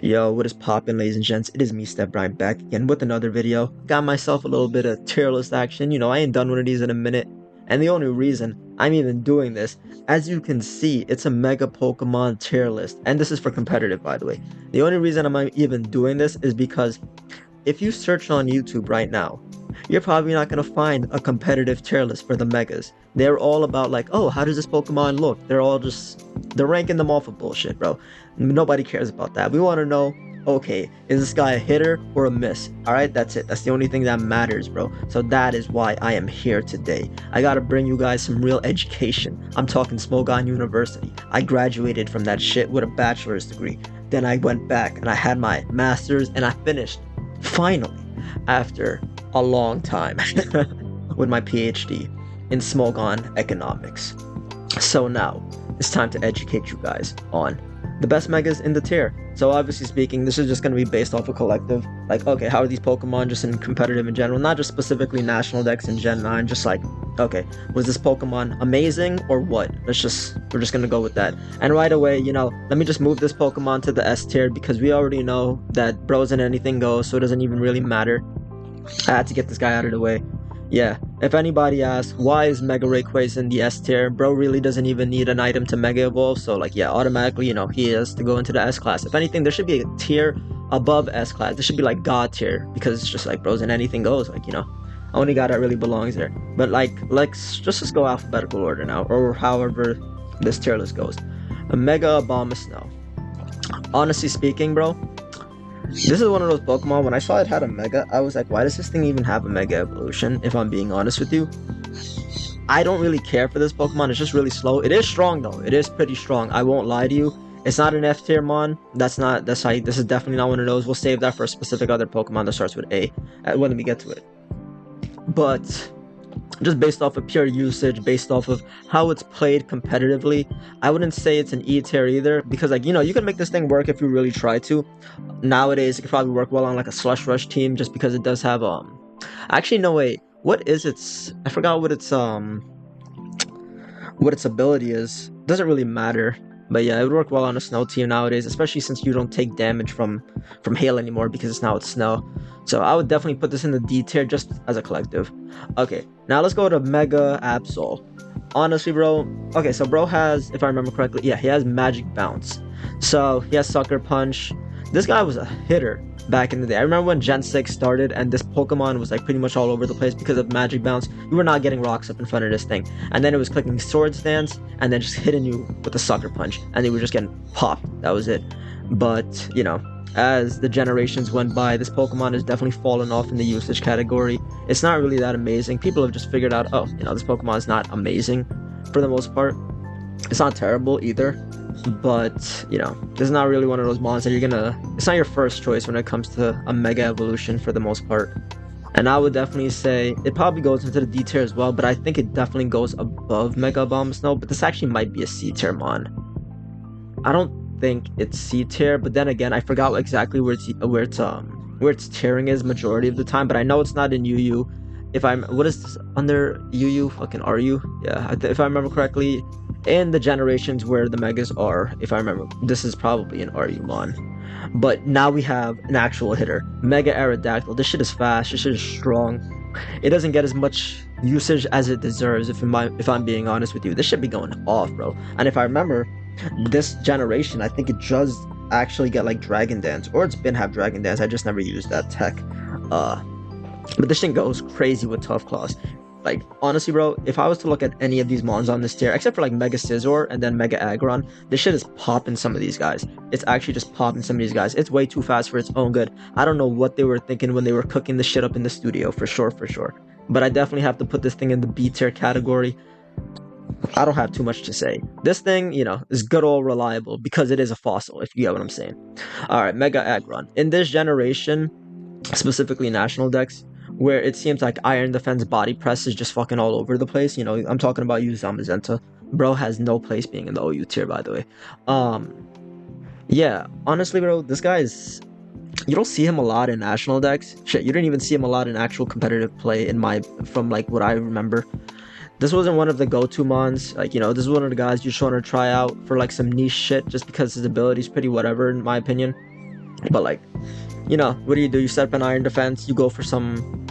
Yo, what is poppin', ladies and gents? It is me, Stef, back again with another video. Got myself a little bit of tier list action. I ain't done one of these in a minute. And the only reason I'm even doing this, as you can see, it's a Mega Pokemon tier list. And this is for competitive, by the way. The only reason I'm even doing this is because if you search on YouTube right now, you're probably not going to find a competitive tier list for the Megas. They're all about like, oh, how does this Pokemon look? They're ranking them off of bullshit, bro. Nobody cares about that. We want to know, okay, is this guy a hitter or a miss? All right, that's it. That's the only thing that matters, bro. So that is why I am here today. I got to bring you guys some real education. I'm talking Smogon University. I graduated from that shit with a bachelor's degree. Then I went back and I had my master's and I finished finally after a long time with my PhD in Smogon economics. So now it's time to educate you guys on the best megas in the tier. So obviously speaking, this is just going to be based off a collective. Like, okay, how are these Pokemon just in competitive in general? Not just specifically National Dex in Gen 9, just like, okay, was this Pokemon amazing or what? We're just going to go with that. And right away, let me just move this Pokemon to the S tier because we already know that bros and anything goes, so it doesn't even really matter. I had to get this guy out of the way. Yeah, if anybody asks, why is Mega Rayquaza in the S tier? Bro really doesn't even need an item to Mega Evolve, so like, yeah, automatically, he has to go into the S class. If anything, there should be a tier above S class. There should be like God tier, because it's just like, bros and anything goes, like, only guy that really belongs there. But like, let's just go alphabetical order now, or however this tier list goes. A Mega Abomasnow. Honestly speaking, bro, this is one of those Pokemon, when I saw it had a Mega, I was like, why does this thing even have a Mega Evolution, if I'm being honest with you? I don't really care for this Pokemon, it's just really slow. It is strong though, it is pretty strong, I won't lie to you. It's not an F tier mon, this is definitely not one of those. We'll save that for a specific other Pokemon that starts with A, when we get to it. But just based off of pure usage, based off of how it's played competitively, I wouldn't say it's an E tier either, because like, you can make this thing work if you really try to. Nowadays it could probably work well on like a Slush Rush team, just because it does have actually no, wait, what is its, I forgot what its ability is. Doesn't really matter, but yeah, it would work well on a snow team nowadays, especially since you don't take damage from hail anymore, because it's snow. So I would definitely put this in the D tier just as a collective. Okay, now let's go to Mega Absol. Honestly, bro, okay, so bro has, if I remember correctly, yeah, he has Magic Bounce. So he has Sucker Punch. This guy was a hitter back in the day. I remember when Gen 6 started and this Pokemon was like pretty much all over the place because of Magic Bounce. You were not getting rocks up in front of this thing. And then it was clicking Swords Dance and then just hitting you with a Sucker Punch. And they were just getting popped. That was it. But, as the generations went by, this Pokemon has definitely fallen off in the usage category. It's not really that amazing. People have just figured out, oh, this Pokemon is not amazing for the most part. It's not terrible either, but this is not really one of those mons that it's not your first choice when it comes to a Mega Evolution for the most part. And I would definitely say it probably goes into the D tier as well, but I think it definitely goes above Mega Abomasnow. But this actually might be a C tier mon. I don't think it's C tier, but then again, I forgot exactly where its tiering is majority of the time, but I know it's not in UU. What is this under UU? Fucking RU? Yeah, if I remember correctly, in the generations where the Megas are, if I remember, this is probably an RU mon. But now we have an actual hitter, Mega Aerodactyl. This shit is fast, this shit is strong. It doesn't get as much usage as it deserves, if I'm being honest with you. This should be going off, bro. And if I remember, this generation, I think it does actually get like Dragon Dance, or it's been have Dragon Dance. I just never used that tech. But this thing goes crazy with Tough Claws. Like, honestly, bro, if I was to look at any of these mons on this tier, except for like Mega Scizor and then Mega Aggron, this shit is popping some of these guys. It's actually just popping some of these guys. It's way too fast for its own good. I don't know what they were thinking when they were cooking the shit up in the studio, for sure. But I definitely have to put this thing in the B tier category. I don't have too much to say. This thing, is good old reliable because it is a fossil, if you get what I'm saying. Alright, Mega Aggron. In this generation, specifically National Dex, where it seems like Iron Defense body press is just fucking all over the place. I'm talking about you, Zamazenta. Bro has no place being in the OU tier, by the way. Yeah, honestly, bro, this guy is... You don't see him a lot in National Dex. Shit, you didn't even see him a lot in actual competitive play from like what I remember. This wasn't one of the go-to mons. Like, this is one of the guys you just want to try out for like some niche shit just because his ability is pretty whatever, in my opinion. But like, you know, what do? You set up an iron defense, you go for some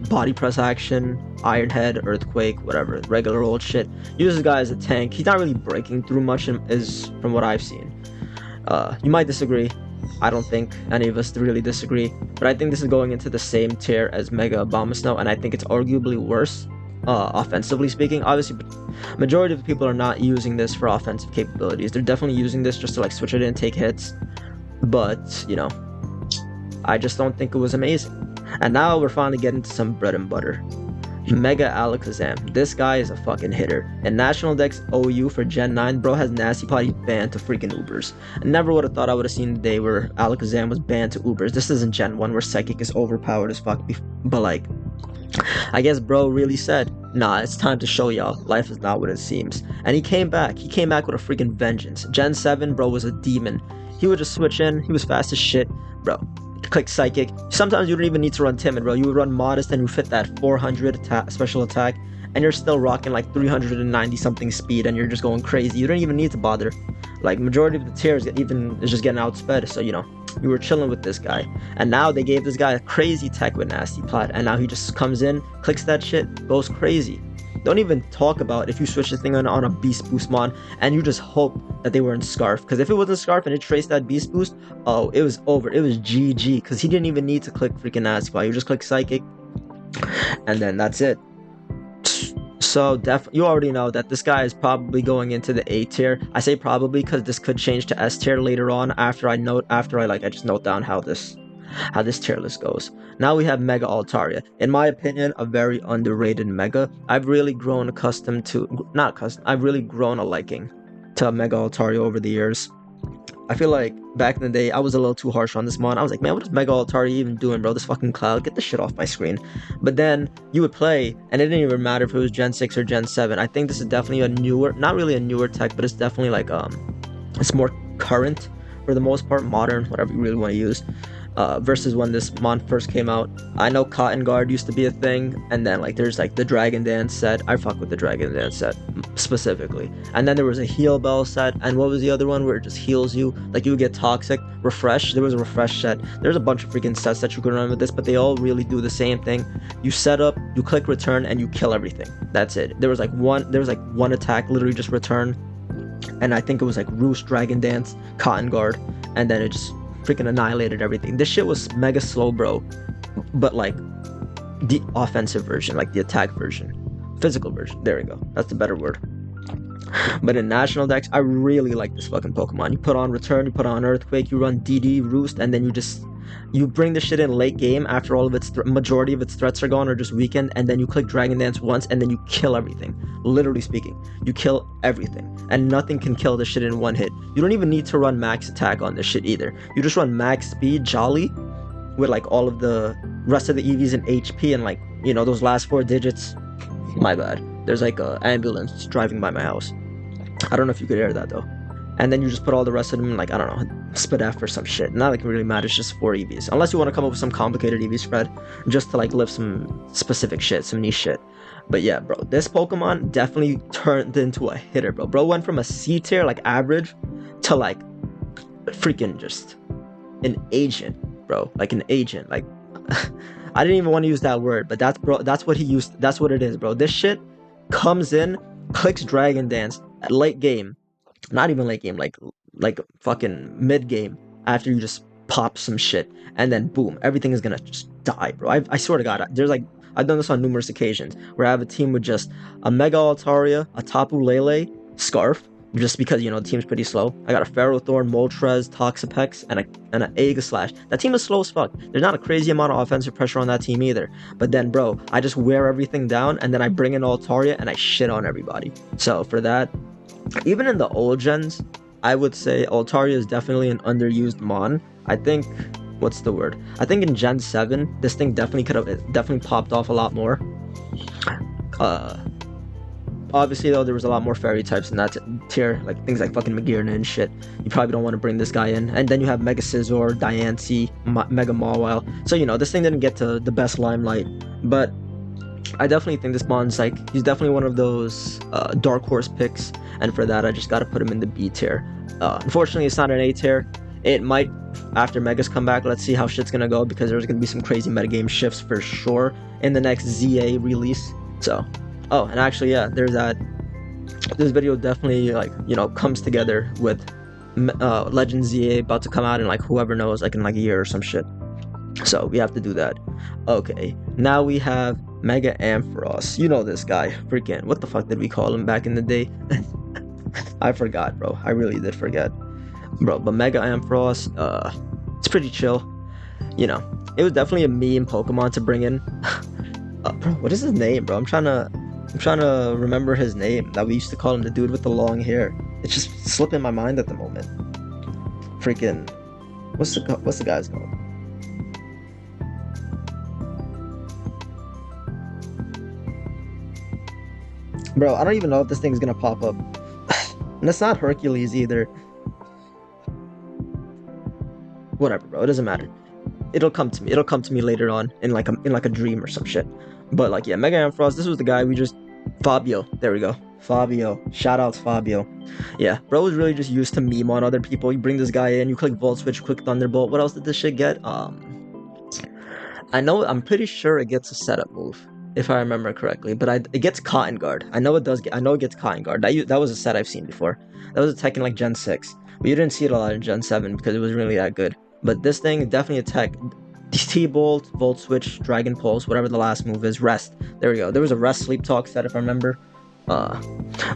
body press action, iron head, earthquake, whatever, regular old shit. Use this guy as a tank. He's not really breaking through much is from what I've seen. You might disagree. I don't think any of us really disagree, but I think this is going into the same tier as Mega Abomasnow, and I think it's arguably worse, offensively speaking. Obviously, majority of the people are not using this for offensive capabilities. They're definitely using this just to like switch it in and take hits, but you know, I just don't think it was amazing. And now we're finally getting to some bread and butter. Mega Alakazam. This guy is a fucking hitter. In National Dex OU for Gen 9, bro has Nasty Potty banned to freaking Ubers. I never would have thought I would have seen the day where Alakazam was banned to Ubers. This isn't Gen 1 where Psychic is overpowered as fuck. But like, I guess bro really said, nah, it's time to show y'all life is not what it seems. And he came back. He came back with a freaking vengeance. Gen 7, bro was a demon. He would just switch in. He was fast as shit. Bro, click Psychic. Sometimes you don't even need to run Timid, bro. You would run Modest and you fit that 400 special attack, and you're still rocking like 390 something speed, and you're just going crazy. You don't even need to bother. Like, majority of the tiers is just getting outsped, so you know, you were chilling with this guy. And now they gave this guy a crazy tech with Nasty Plot, and now he just comes in, clicks that shit, goes crazy. Don't even talk about if you switch the thing on a Beast Boost mon and you just hope that they were in Scarf. Because if it wasn't Scarf and it traced that Beast Boost, oh, it was over. It was GG. Because he didn't even need to click freaking Nasty Plot. You just click Psychic, and then that's it. So you already know that this guy is probably going into the A tier. I say probably because this could change to S tier later on after I just note down how this tier list goes. Now we have Mega Altaria. In my opinion, a very underrated Mega. I've really grown I've really grown a liking to Mega Altaria over the years. I feel like back in the day, I was a little too harsh on this mon. I was like, man, what is Mega Altaria even doing, bro? This fucking cloud, get the shit off my screen. But then you would play, and it didn't even matter if it was Gen 6 or Gen 7. I think this is definitely a newer, not really a newer tech, but it's definitely like, it's more current for the most part, modern, whatever you really want to use. Versus when this mon first came out. I know Cotton Guard used to be a thing, and then like there's like the Dragon Dance set. I fuck with the Dragon Dance set specifically. And then there was a Heal Bell set, and what was the other one where it just heals you? Like you would get Toxic, Refresh. There was a Refresh set. There's a bunch of freaking sets that you can run with this, but they all really do the same thing. You set up, you click return, and you kill everything. That's it. There was like one attack, literally just return. And I think it was like Roost, Dragon Dance, Cotton Guard, and then it just freaking annihilated everything. This shit was mega slow, bro, but like the offensive version, like the attack version, physical version. There we go, that's the better word. But in National Dex, I really like this fucking Pokemon. You put on Return, you put on Earthquake, you run DD, Roost, and then you bring the shit in late game after all of its majority of its threats are gone or just weakened, and then you click Dragon Dance once, and then you kill everything. Literally speaking, you kill everything, and nothing can kill this shit in one hit. You don't even need to run max attack on this shit either. You just run max speed, Jolly, with like all of the rest of the EVs in HP, and like, you know, those last 4 digits. My bad. There's like a ambulance driving by my house. I don't know if you could hear that though. And then you just put all the rest of them in, like, I don't know, spit F or some shit. Not like it really matters, just 4 EVs. Unless you want to come up with some complicated EV spread, just to like lift some specific shit, some niche shit. But yeah, bro, this Pokemon definitely turned into a hitter, bro. Bro went from a C tier, like average, to like freaking just an agent, bro. Like an agent. Like, I didn't even want to use that word, but that's what he used. That's what it is, bro. This shit comes in, clicks Dragon Dance at late game. Not even late game, like fucking mid game, after you just pop some shit, and then boom, everything is gonna just die, bro. I swear to God, there's like, I've done this on numerous occasions where I have a team with just a Mega Altaria, a Tapu Lele, Scarf, just because, you know, the team's pretty slow. I got a Ferrothorn, Moltres, Toxapex, and an Aegislash. That team is slow as fuck. There's not a crazy amount of offensive pressure on that team either. But then, bro, I just wear everything down, and then I bring in Altaria, and I shit on everybody. So for that, even in the old gens, I would say Altaria is definitely an underused mon. I think, what's the word? I think in Gen 7, this thing definitely popped off a lot more. Obviously though, there was a lot more fairy types in that tier, like things like fucking Magearna and shit. You probably don't want to bring this guy in. And then you have Mega Scizor, Diancie, Mega Mawile. So, you know, this thing didn't get to the best limelight, but I definitely think this mon's like, he's definitely one of those dark horse picks, and for that I just gotta put him in the B tier. Unfortunately, it's not an A tier. It might, after Megas come back, let's see how shit's gonna go, because there's gonna be some crazy metagame shifts for sure in the next ZA release. So, oh, and actually, yeah, there's that. This video definitely, like, you know, comes together with Legend ZA about to come out in, like, whoever knows, like in like a year or some shit. So we have to do that. Okay, now we have Mega Ampharos. You know this guy. Freaking, what the fuck did we call him back in the day? I forgot, bro. I really did forget, bro. But Mega Ampharos, it's pretty chill. You know, it was definitely a meme Pokemon to bring in. Bro, what is his name, bro? I'm trying to remember his name. That we used to call him, the dude with the long hair. It's just slipping my mind at the moment. Freaking, what's the guy's name? Bro, I don't even know if this thing's gonna pop up. And it's not Hercules either. Whatever, bro. It doesn't matter. It'll come to me. It'll come to me later on in like a dream or some shit. But like, yeah, Mega Ampharos. This was the guy we just Fabio. There we go. Fabio. Shout outs Fabio. Yeah, bro was really just used to meme on other people. You bring this guy in, you click Volt Switch, click Thunderbolt. What else did this shit get? I'm pretty sure it gets a setup move, if I remember correctly, but it gets Cotton Guard. I know it does. I know it gets Cotton Guard. That was a set I've seen before. That was a tech in like Gen 6, but you didn't see it a lot in Gen 7 because it was really that good. But this thing definitely a tech. T-Bolt, Volt Switch, Dragon Pulse, whatever the last move is, Rest. There we go. There was a Rest Sleep Talk set if I remember. But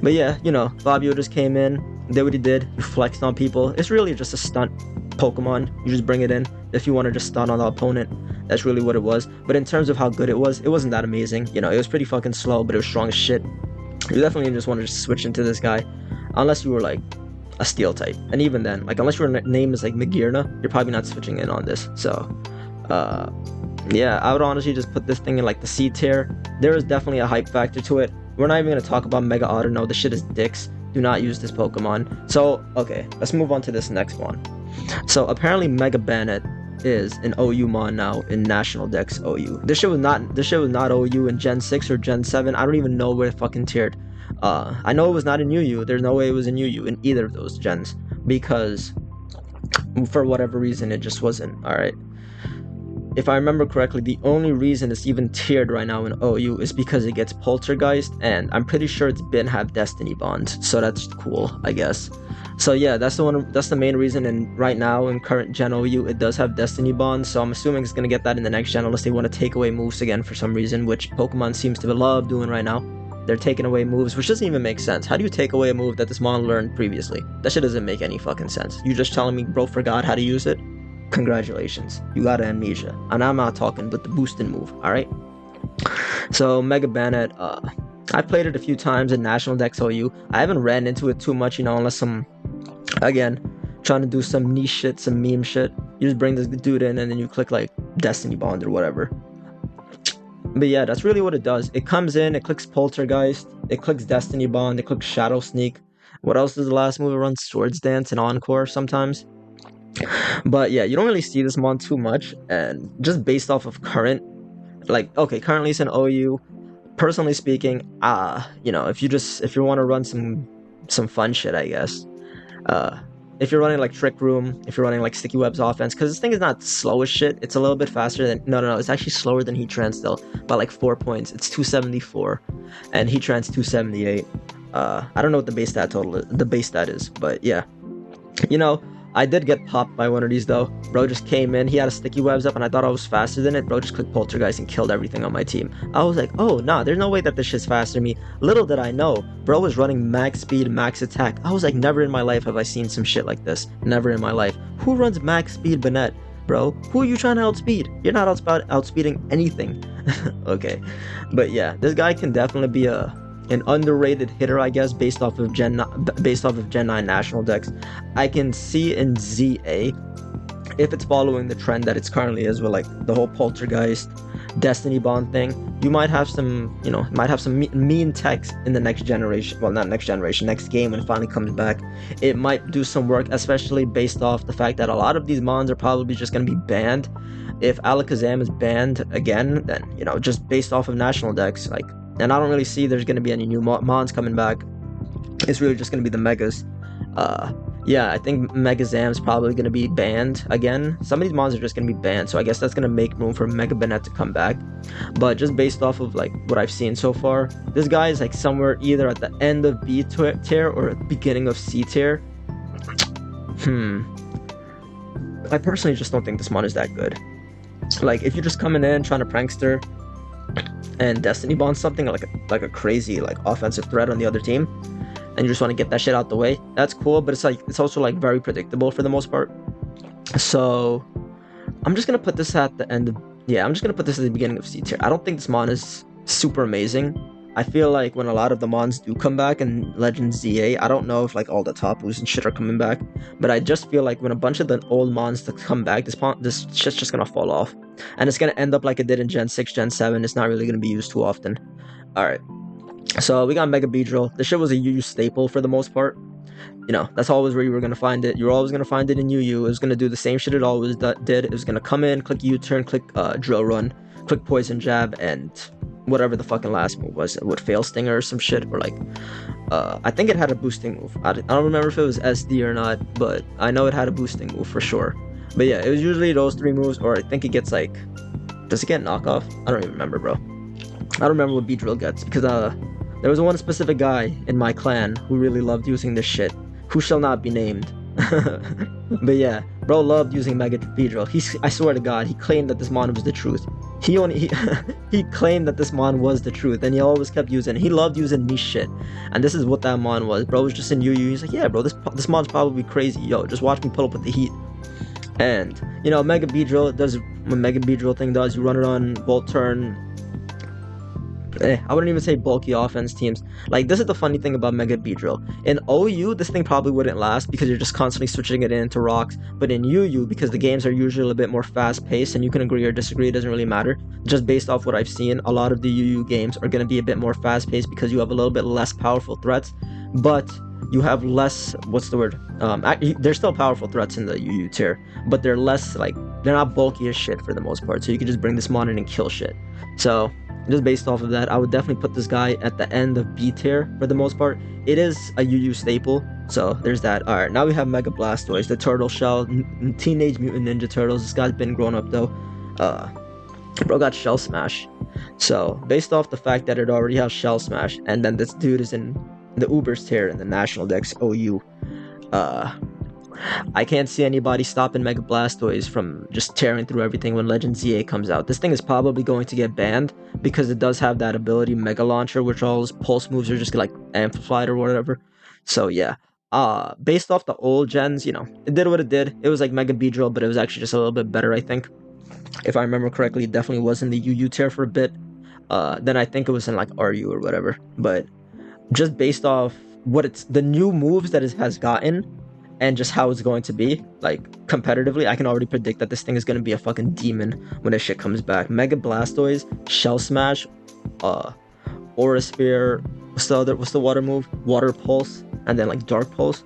yeah, you know, Fabio just came in, did what he did. He flexed on people. It's really just a stunt Pokemon. You just bring it in if you want to just stun on the opponent. That's really what it was. But in terms of how good it wasn't that amazing. You know, it was pretty fucking slow, but it was strong as shit. You definitely just want to just switch into this guy, unless you were like a Steel type. And even then, like, unless your name is like Magirna, you're probably not switching in on this. So, yeah, I would honestly just put this thing in like the C tier. There is definitely a hype factor to it. We're not even going to talk about Mega Autono. This shit is dicks. Do not use this Pokemon. So, okay, let's move on to this next one. So, apparently Mega Bannet is an OU mon now in National Dex OU. This shit was not OU in Gen 6 or Gen 7. I don't even know where it fucking tiered. I know it was not in UU. There's no way it was in UU in either of those gens, because for whatever reason it just wasn't. Alright. If I remember correctly, the only reason it's even tiered right now in OU is because it gets Poltergeist, and I'm pretty sure it's been have Destiny Bond, so that's cool, I guess. So yeah, that's the main reason. And right now in current Gen OU, it does have Destiny Bond, so I'm assuming it's gonna get that in the next gen, unless they want to take away moves again for some reason, which Pokemon seems to love doing right now. They're taking away moves, which doesn't even make sense. How do you take away a move that this mon learned previously? That shit doesn't make any fucking sense. You just telling me bro forgot how to use it? Congratulations, you got amnesia. And I'm not talking with the boosting move, alright? So Mega Bannet, I played it a few times in National Dex OU. I haven't ran into it too much, you know, unless I'm, again, trying to do some niche shit, some meme shit. You just bring this dude in and then you click like Destiny Bond or whatever. But yeah, that's really what it does. It comes in, it clicks Poltergeist, it clicks Destiny Bond, it clicks Shadow Sneak. What else is the last move? It runs Swords Dance and Encore sometimes. But yeah, you don't really see this mon too much, and just based off of current, like, okay, currently it's an OU. Personally speaking, you know, if you want to run some fun shit, I guess. If you're running like Trick Room, if you're running like Sticky Web's offense, because this thing is not slow as shit. It's a little bit faster than no, it's actually slower than Heatran still by like 4 points. It's 274, and Heatran's 278. I don't know what the base stat is, but yeah, you know. I did get popped by one of these though. Bro just came in, he had a Sticky Webs up, and I thought I was faster than it. Bro just clicked Poltergeist and killed everything on my team. I was like, oh nah, there's no way that this shit's faster than me. Little did I know, bro was running max speed, max attack. I was like, never in my life have I seen some shit like this. Never in my life. Who runs max speed Banette, bro? Who are you trying to outspeed? You're not outspeeding anything. Okay, but yeah, this guy can definitely be an underrated hitter, I guess, based off of Gen 9 National Dex. I can see in ZA, if it's following the trend that it's currently is with like the whole Poltergeist, Destiny Bond thing, you might have some, you know, mean techs in the next generation. Well, not next generation, next game when it finally comes back. It might do some work, especially based off the fact that a lot of these mons are probably just going to be banned. If Alakazam is banned again, then, you know, just based off of National Dex, like, and I don't really see there's going to be any new mons coming back. It's really just going to be the Megas. Yeah, I think Mega Zam's probably going to be banned again. Some of these mons are just going to be banned, so I guess that's going to make room for Mega Banette to come back. But just based off of like what I've seen so far, this guy is like somewhere either at the end of B tier or at the beginning of C tier. I personally just don't think this mon is that good. Like, if you're just coming in trying to prankster and Destiny Bond something like a crazy like offensive threat on the other team, and you just want to get that shit out the way, that's cool. But it's also like very predictable for the most part. So I'm just gonna put this at the end of I'm just gonna put this at the beginning of C tier. I don't think this mon is super amazing. I feel like when a lot of the mons do come back in Legends ZA, I don't know if like all the top boosts and shit are coming back, but I just feel like when a bunch of the old mons that come back, this shit's just gonna fall off, and it's gonna end up like it did in Gen 6, Gen 7. It's not really gonna be used too often. All right, so we got Mega Beedrill. This shit was a UU staple for the most part. You know, that's always where you were gonna find it. You're always gonna find it in UU. It was gonna do the same shit it always did. It was gonna come in, click U-turn, click drill run, click poison jab, and whatever the fucking last move was. It would fail stinger or some shit, or like I think it had a boosting move. I don't remember if it was SD or not, but I know it had a boosting move for sure. But yeah, it was usually those three moves, or I think it gets like, does it get knockoff? I don't even remember, bro. I don't remember what Beedrill gets, because there was one specific guy in my clan who really loved using this shit, who shall not be named. But yeah, bro loved using Mega Beedrill. I swear to God, he claimed that this mon was the truth. He claimed that this mon was the truth, and he always kept using it. He loved using niche shit, and this is what that mon was. Bro was just in UU. He's like, yeah, bro, this mon's probably crazy. Yo, just watch me pull up with the heat. And you know, Mega Beedrill does what Mega Beedrill thing does. You run it on Volt Turn. I wouldn't even say bulky offense teams. Like, this is the funny thing about Mega Beedrill. In OU, this thing probably wouldn't last because you're just constantly switching it into rocks. But in UU, because the games are usually a bit more fast-paced, and you can agree or disagree, it doesn't really matter. Just based off what I've seen, a lot of the UU games are going to be a bit more fast-paced because you have a little bit less powerful threats. But you have less, what's the word? There's still powerful threats in the UU tier, but they're less, like, they're not bulky as shit for the most part. So you can just bring this mon in and kill shit. So just based off of that, I would definitely put this guy at the end of B tier for the most part. It is a UU staple, so there's that. Alright, now we have Mega Blastoise, the Turtle Shell, Teenage Mutant Ninja Turtles. This guy's been grown up though. Bro got Shell Smash. So, based off the fact that it already has Shell Smash, and then this dude is in the Ubers tier in the National Dex OU, I can't see anybody stopping Mega Blastoise from just tearing through everything when Legend ZA comes out. This thing is probably going to get banned because it does have that ability, Mega Launcher, which all its pulse moves are just like amplified or whatever. So yeah, based off the old gens, you know, it did what it did. It was like Mega Beedrill, but it was actually just a little bit better, I think. If I remember correctly, it definitely was in the UU tier for a bit. Then I think it was in like RU or whatever. But just based off what the new moves that it has gotten, and just how it's going to be, like, competitively, I can already predict that this thing is going to be a fucking demon when this shit comes back. Mega Blastoise, Shell Smash, Aura Sphere, what's the water move? Water Pulse, and then, like, Dark Pulse.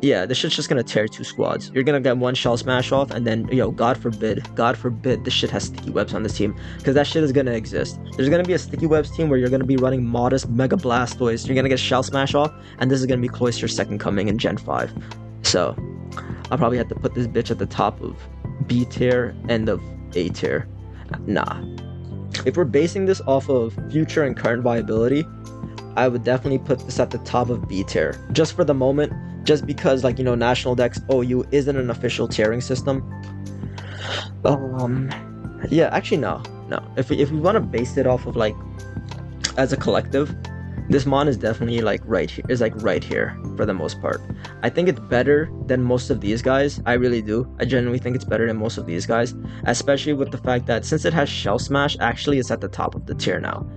Yeah, this shit's just gonna tear two squads. You're gonna get one Shell Smash off, and then, yo, God forbid, this shit has sticky webs on this team, because that shit is gonna exist. There's gonna be a sticky webs team where you're gonna be running modest Mega Blastoise, you're gonna get Shell Smash off, and this is gonna be Cloyster's second coming in Gen 5. So, I'll probably have to put this bitch at the top of B tier, end of A tier. Nah. If we're basing this off of future and current viability, I would definitely put this at the top of B tier. Just for the moment, just because, like, you know, National Dex OU isn't an official tiering system. Yeah, actually, no. If we want to base it off of, like, as a collective, this mon is definitely like right here for the most part. I think it's better than most of these guys. I really do. I genuinely think it's better than most of these guys, especially with the fact that since it has Shell Smash, actually it's at the top of the tier now.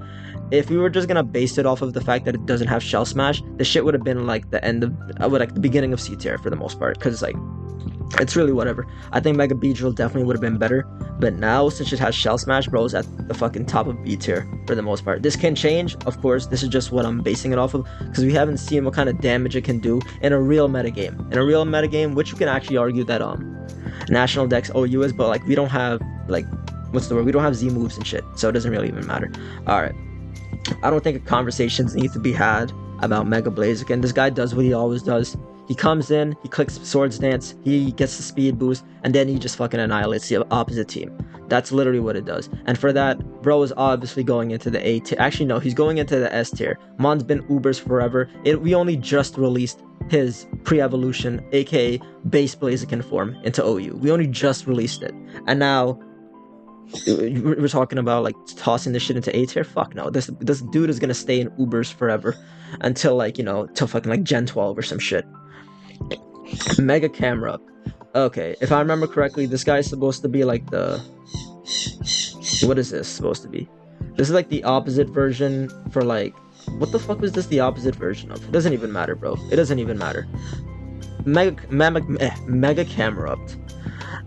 If we were just gonna base it off of the fact that it doesn't have Shell Smash, the shit would have been like the end of like the beginning of C tier for the most part, because like it's really whatever. I think Mega Beedrill definitely would have been better, but now since it has Shell Smash, bro, is at the fucking top of B tier for the most part. This can change, of course. This is just what I'm basing it off of, because we haven't seen what kind of damage it can do in a real metagame. In a real metagame, which you can actually argue that National Dex OU is, but like we don't have like what's the word? We don't have Z moves and shit, so it doesn't really even matter. All right, I don't think conversations need to be had about Mega Blaziken. This guy does what he always does. He comes in, he clicks Swords Dance, he gets the speed boost, and then he just fucking annihilates the opposite team. That's literally what it does. And for that, bro is obviously going into the A tier. Actually, no, he's going into the S tier. Mon's been Ubers forever. We only just released his pre-evolution, aka base Blaziken form, into OU. We only just released it. And now we're talking about like tossing this shit into A tier. Fuck no. This dude is gonna stay in Ubers forever until like, you know, till fucking like Gen 12 or some shit. Mega camera. Okay, if I remember correctly, this guy is supposed to be like the... What is this supposed to be? This is like the opposite version for like... What the fuck was this the opposite version of? It doesn't even matter, bro. It doesn't even matter. Mega Camerupt.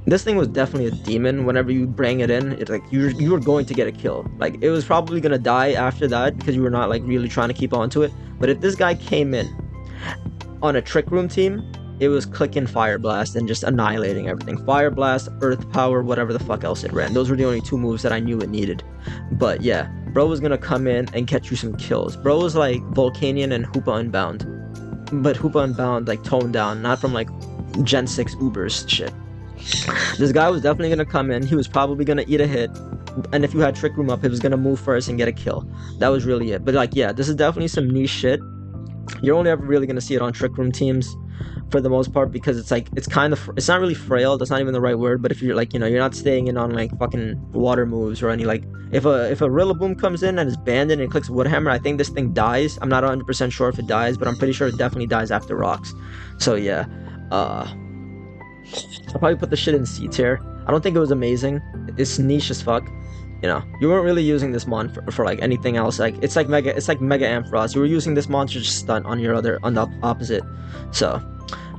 This thing was definitely a demon. Whenever you bring it in, it's like you were going to get a kill. Like, it was probably gonna die after that because you were not like really trying to keep on to it. But if this guy came in on a Trick Room team, it was clicking Fire Blast and just annihilating everything. Fire Blast, Earth Power, whatever the fuck else it ran. Those were the only two moves that I knew it needed. But yeah, bro was gonna come in and get you some kills. Bro was like Volcanion and Hoopa Unbound. But Hoopa Unbound like toned down, not from like Gen 6 Ubers shit. This guy was definitely gonna come in. He was probably gonna eat a hit. And if you had Trick Room up, he was gonna move first and get a kill. That was really it. But like, yeah, this is definitely some niche shit. You're only ever really gonna see it on Trick Room teams for the most part, because it's like, it's kind of, it's not really frail, that's not even the right word, but if you're like, you know, you're not staying in on like fucking water moves or any like, if a Rillaboom comes in and is banded and it clicks Woodhammer, I think this thing dies. I'm not 100% sure if it dies, but I'm pretty sure it definitely dies after rocks. So yeah, I'll probably put the shit in C tier. I don't think it was amazing. It's niche as fuck. You know, you weren't really using this mon for like anything else. Like, it's like Mega Ampharos. You were using this mon to just stunt on the opposite. So,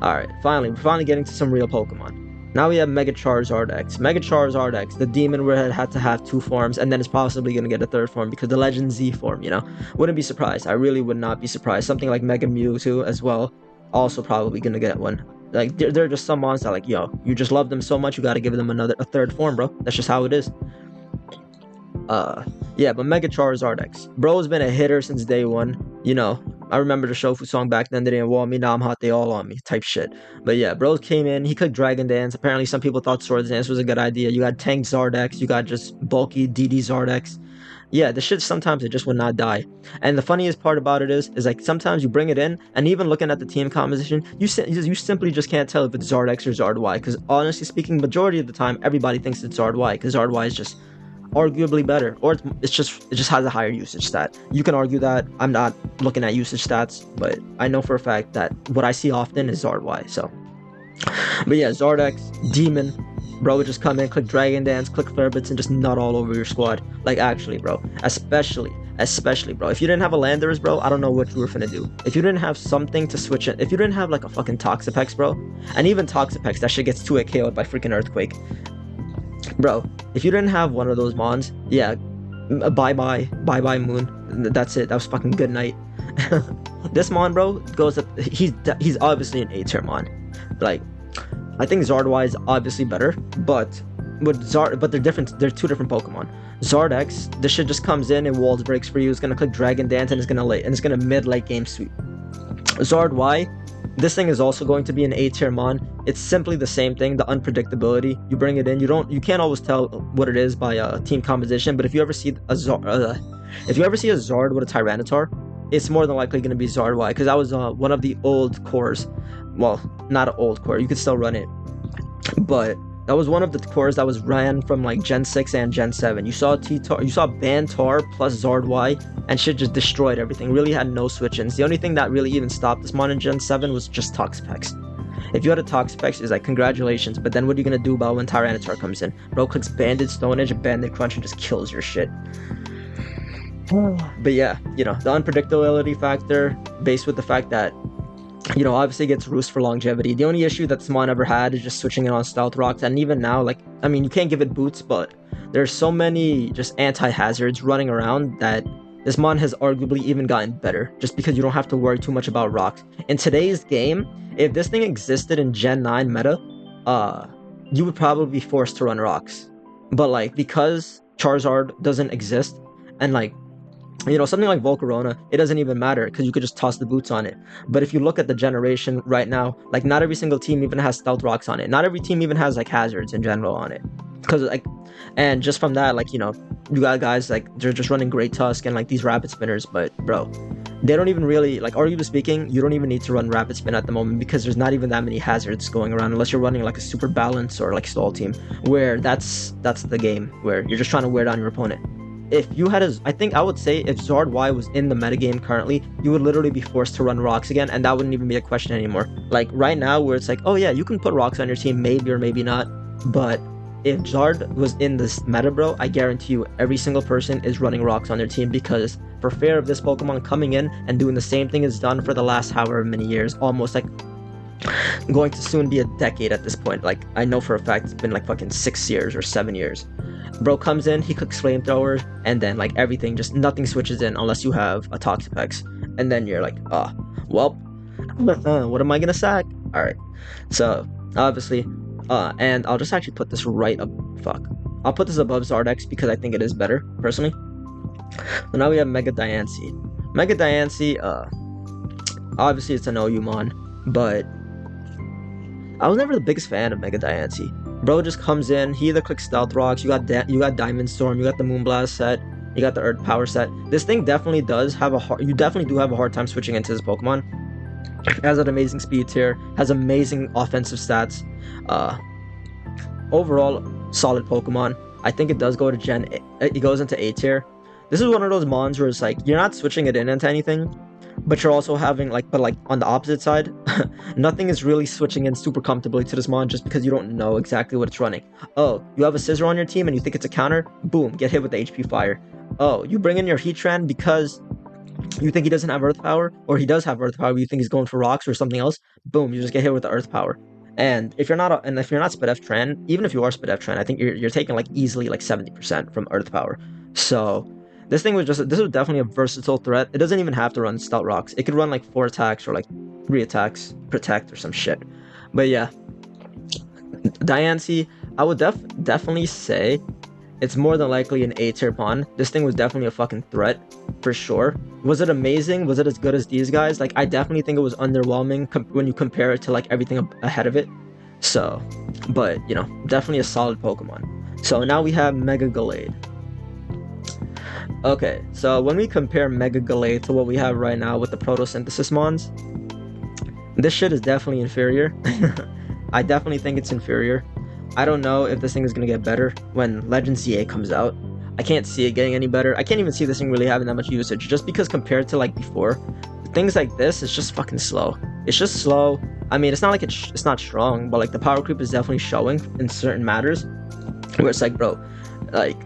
alright, we're finally getting to some real Pokemon. Now we have Mega Charizard X. Mega Charizard X, the demon where it had to have two forms, and then it's possibly going to get a third form because the Legend Z form, you know? Wouldn't be surprised. I really would not be surprised. Something like Mega Mewtwo as well, also probably going to get one. Like, there are just some mons that like, yo, you just love them so much, you got to give them a third form, bro. That's just how it is. Yeah, but Mega Charizard X. Bro's been a hitter since day one. You know, I remember the Shofu song back then, they didn't want me, now I'm hot, they all on me, type shit. But yeah, Bro came in, he clicked Dragon Dance. Apparently some people thought Swords Dance was a good idea. You got Tank Zardex, you got just bulky DD Zardex. Yeah, the shit sometimes it just would not die. And the funniest part about it is like sometimes you bring it in, and even looking at the team composition, you simply just can't tell if it's Zardex or Zard Y. Because honestly speaking, majority of the time, everybody thinks it's Zard Y, because Zard Y is just arguably better, or it just has a higher usage stat. You can argue that. I'm not looking at usage stats, but I know for a fact that what I see often is Zard Y. So, but yeah, Zardex, Demon, bro would just come in, click Dragon Dance, click Thurbits, and just nut all over your squad. Like, actually, bro, especially, bro, if you didn't have a Landorus, bro, I don't know what you were finna do. If you didn't have something to switch it, if you didn't have like a fucking Toxapex, bro, and even Toxapex, that shit gets 2-hit KO'd by freaking Earthquake. Bro, if you didn't have one of those mons, yeah, bye-bye Moon. That's it. That was fucking good night. This mon, bro, goes up. He's obviously an A tier mon. Like, I think Zard Y is obviously better, but they're different. They're two different Pokemon. Zardex, this shit just comes in and walls breaks for you. It's gonna click Dragon Dance and it's gonna mid-late game sweep. Zard Y, this thing is also going to be an A tier mon. It's simply the same thing, the unpredictability. You bring it in, you can't always tell what it is by team composition, but if you ever see a Zard with a Tyranitar, it's more than likely going to be Zard Y, because that was one of the old cores. Well, not an old core, you could still run it, but that was one of the cores that was ran from like Gen 6 and Gen 7. You saw Bantar plus Zard Y, and shit just destroyed everything. Really had no switch-ins. The only thing that really even stopped this mon in Gen 7 was just Toxapex. If you had a Toxapex, it's like, congratulations, but then what are you gonna do about when Tyranitar comes in? Bro clicks Banded Stone Edge and Banded Crunch and just kills your shit. But yeah, you know, the unpredictability factor, based with the fact that, you know, obviously it gets Roost for longevity. The only issue that this mon ever had is just switching it on Stealth Rocks, and even now, like, I mean, you can't give it boots, but there's so many just anti-hazards running around that this mon has arguably even gotten better, just because you don't have to worry too much about rocks. In today's game, if this thing existed in Gen 9 meta, you would probably be forced to run rocks. But like, because Charizard doesn't exist, and like, You know, something like Volcarona, it doesn't even matter because you could just toss the boots on it. But if you look at the generation right now, like not every single team even has stealth rocks on it. Not every team even has like hazards in general on it. Because like, and just from that, like, you know, you got guys like they're just running Great Tusk and like these rapid spinners, but bro, they don't even really like. Arguably speaking, you don't even need to run rapid spin at the moment because there's not even that many hazards going around unless you're running like a super balance or like stall team where that's the game where you're just trying to wear down your opponent. If you had I think I would say if Zard Y was in the metagame currently, you would literally be forced to run rocks again, and that wouldn't even be a question anymore. Like right now, where it's like, oh yeah, you can put rocks on your team, maybe or maybe not, but if Zard was in this meta, bro, I guarantee you every single person is running rocks on their team because for fear of this Pokemon coming in and doing the same thing it's done for the last however many years, almost like going to soon be a decade at this point. Like I know for a fact it's been like fucking 6 years or 7 years. Bro comes in, he clicks flamethrower, and then like everything, just nothing switches in unless you have a Toxapex, and then you're like, well, what am I gonna sack? All right, so obviously, and I'll just actually put this right up. Fuck, I'll put this above Zardex because I think it is better personally. So now we have Mega Diancie. Mega Diancie, obviously it's an OU but I was never the biggest fan of Mega Diancie. Bro just comes in, he either clicks Stealth Rocks, you got Diamond Storm, you got the Moonblast set, you got the Earth Power set. This thing definitely does have you definitely do have a hard time switching into this Pokemon. It has an amazing speed tier, has amazing offensive stats. Overall, solid Pokemon. I think it does go to Gen 8, it goes into A tier. This is one of those mons where it's like, you're not switching it into anything, but you're also having like, but like on the opposite side, nothing is really switching in super comfortably to this mon just because you don't know exactly what it's running. Oh, you have a Scizor on your team and you think it's a counter, boom, get hit with the HP Fire. Oh, you bring in your Heatran because you think he doesn't have Earth Power, or he does have Earth Power, but you think he's going for rocks or something else, boom, you just get hit with the Earth Power. And if you're not Spidef Tran, even if you are Spidef Tran, I think you're taking like easily like 70% from Earth Power. So this was definitely a versatile threat. It doesn't even have to run Stealth Rocks. It could run like 4 attacks or like 3 attacks, Protect or some shit. But yeah, Diancie, I would definitely say it's more than likely an A tier pawn. This thing was definitely a fucking threat, for sure. Was it amazing? Was it as good as these guys? Like, I definitely think it was underwhelming when you compare it to like everything ahead of it. So, but you know, definitely a solid Pokemon. So now we have Mega Gallade. Okay, so when we compare Mega Gallade to what we have right now with the Photosynthesis Mons, this shit is definitely inferior. I definitely think it's inferior. I don't know if this thing is going to get better when Legend ZA comes out. I can't see it getting any better. I can't even see this thing really having that much usage, just because compared to like before, things like this, it's just fucking slow. It's just slow. I mean, it's not like it's not strong, but like the power creep is definitely showing in certain matters, where it's like, bro, like,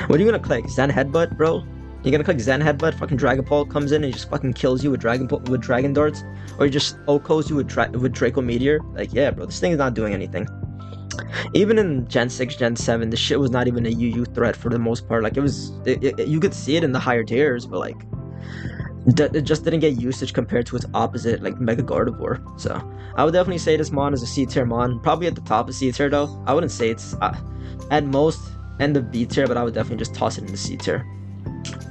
what are you gonna click? Zen Headbutt, bro? You're gonna click Zen Headbutt, fucking Dragapult comes in and he just fucking kills you with Dragon Darts, or he just OHKOs you with Draco Meteor. Like, yeah, bro, this thing is not doing anything. Even in Gen 6, Gen 7, this shit was not even a UU threat for the most part. Like, you could see it in the higher tiers, but like, it just didn't get usage compared to its opposite, like Mega Gardevoir. So I would definitely say this mon is a C tier mon, probably at the top of C tier though. I wouldn't say it's at most end of B tier, but I would definitely just toss it in the C tier.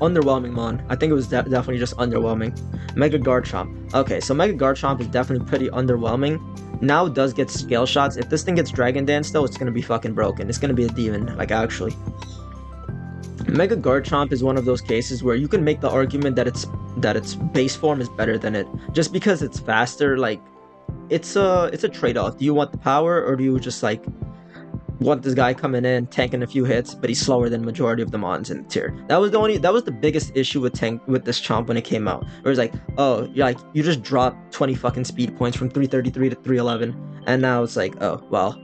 Underwhelming mon. I think it was definitely just underwhelming. Mega Garchomp. Okay, so Mega Garchomp is definitely pretty underwhelming. Now it does get scale shots. If this thing gets Dragon Dance though, it's gonna be fucking broken. It's gonna be a demon, like actually. Mega Garchomp is one of those cases where you can make the argument that its base form is better than it, just because it's faster. Like, it's a trade-off. Do you want the power, or do you just like want this guy coming in, tanking a few hits, but he's slower than majority of the mons in the tier? That was the biggest issue with this Chomp when it came out. Where it's like, oh, you just dropped 20 fucking speed points from 333 to 311, and now it's like, oh, well,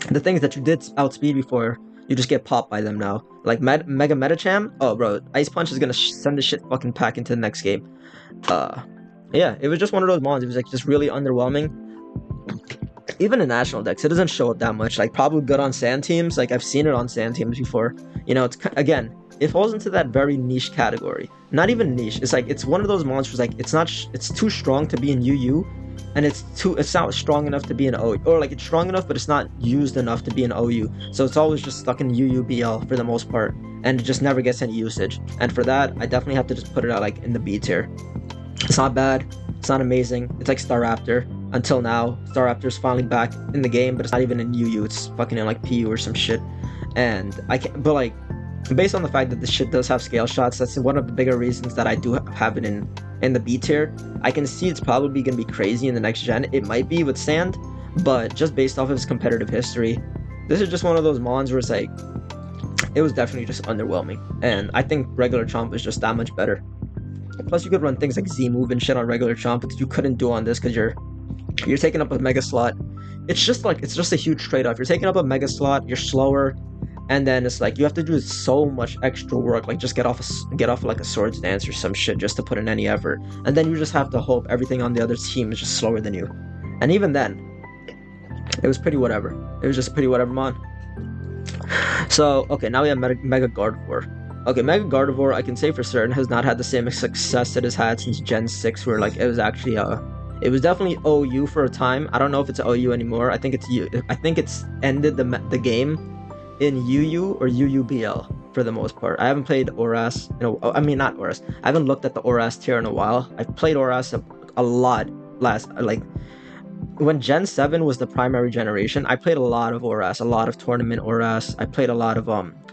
the things that you did outspeed before, you just get popped by them now. Like Mega Metacham, oh bro, Ice Punch is gonna send this shit fucking pack into the next game. Yeah, it was just one of those mons. It was like just really underwhelming. Even in national decks, it doesn't show up that much. Like, probably good on sand teams. Like, I've seen it on sand teams before. You know, again, it falls into that very niche category. Not even niche. It's like, it's one of those monsters, like, it's too strong to be in UU, and it's not strong enough to be an OU, or like it's strong enough but it's not used enough to be an OU, so it's always just stuck in UUBL for the most part, and it just never gets any usage. And for that, I definitely have to just put it out like in the B tier. It's not bad, it's not amazing, it's like Staraptor. Until now, Staraptor's finally back in the game, but it's not even in UU, it's fucking in like PU or some shit. And I can't, but like, based on the fact that this shit does have scale shots, that's one of the bigger reasons that I do have it in the B tier. I can see it's probably gonna be crazy in the next gen. It might be with Sand, but just based off of its competitive history, this is just one of those mons where it's like, it was definitely just underwhelming. And I think regular Chomp is just that much better. Plus, you could run things like Z move and shit on regular Chomp, but you couldn't do on this because you're taking up a mega slot. It's just a huge trade-off. You're taking up a mega slot, you're slower, and then it's like you have to do so much extra work, like just get off like a swords dance or some shit just to put in any effort, and then you just have to hope everything on the other team is just slower than you. And even then, it was pretty whatever. It was just pretty whatever mon. So okay, now we have Mega Gardevoir. Okay, Mega Gardevoir, I can say for certain, has not had the same success it has had since Gen 6, where like it was actually it was definitely OU for a time. I don't know if it's OU anymore. I think it's ended the game in UU or UUBL for the most part. I haven't played ORAS, I mean not ORAS. I haven't looked at the ORAS tier in a while. I've played ORAS a lot like when Gen 7 was the primary generation. I played a lot of ORAS, a lot of tournament ORAS. I played a lot of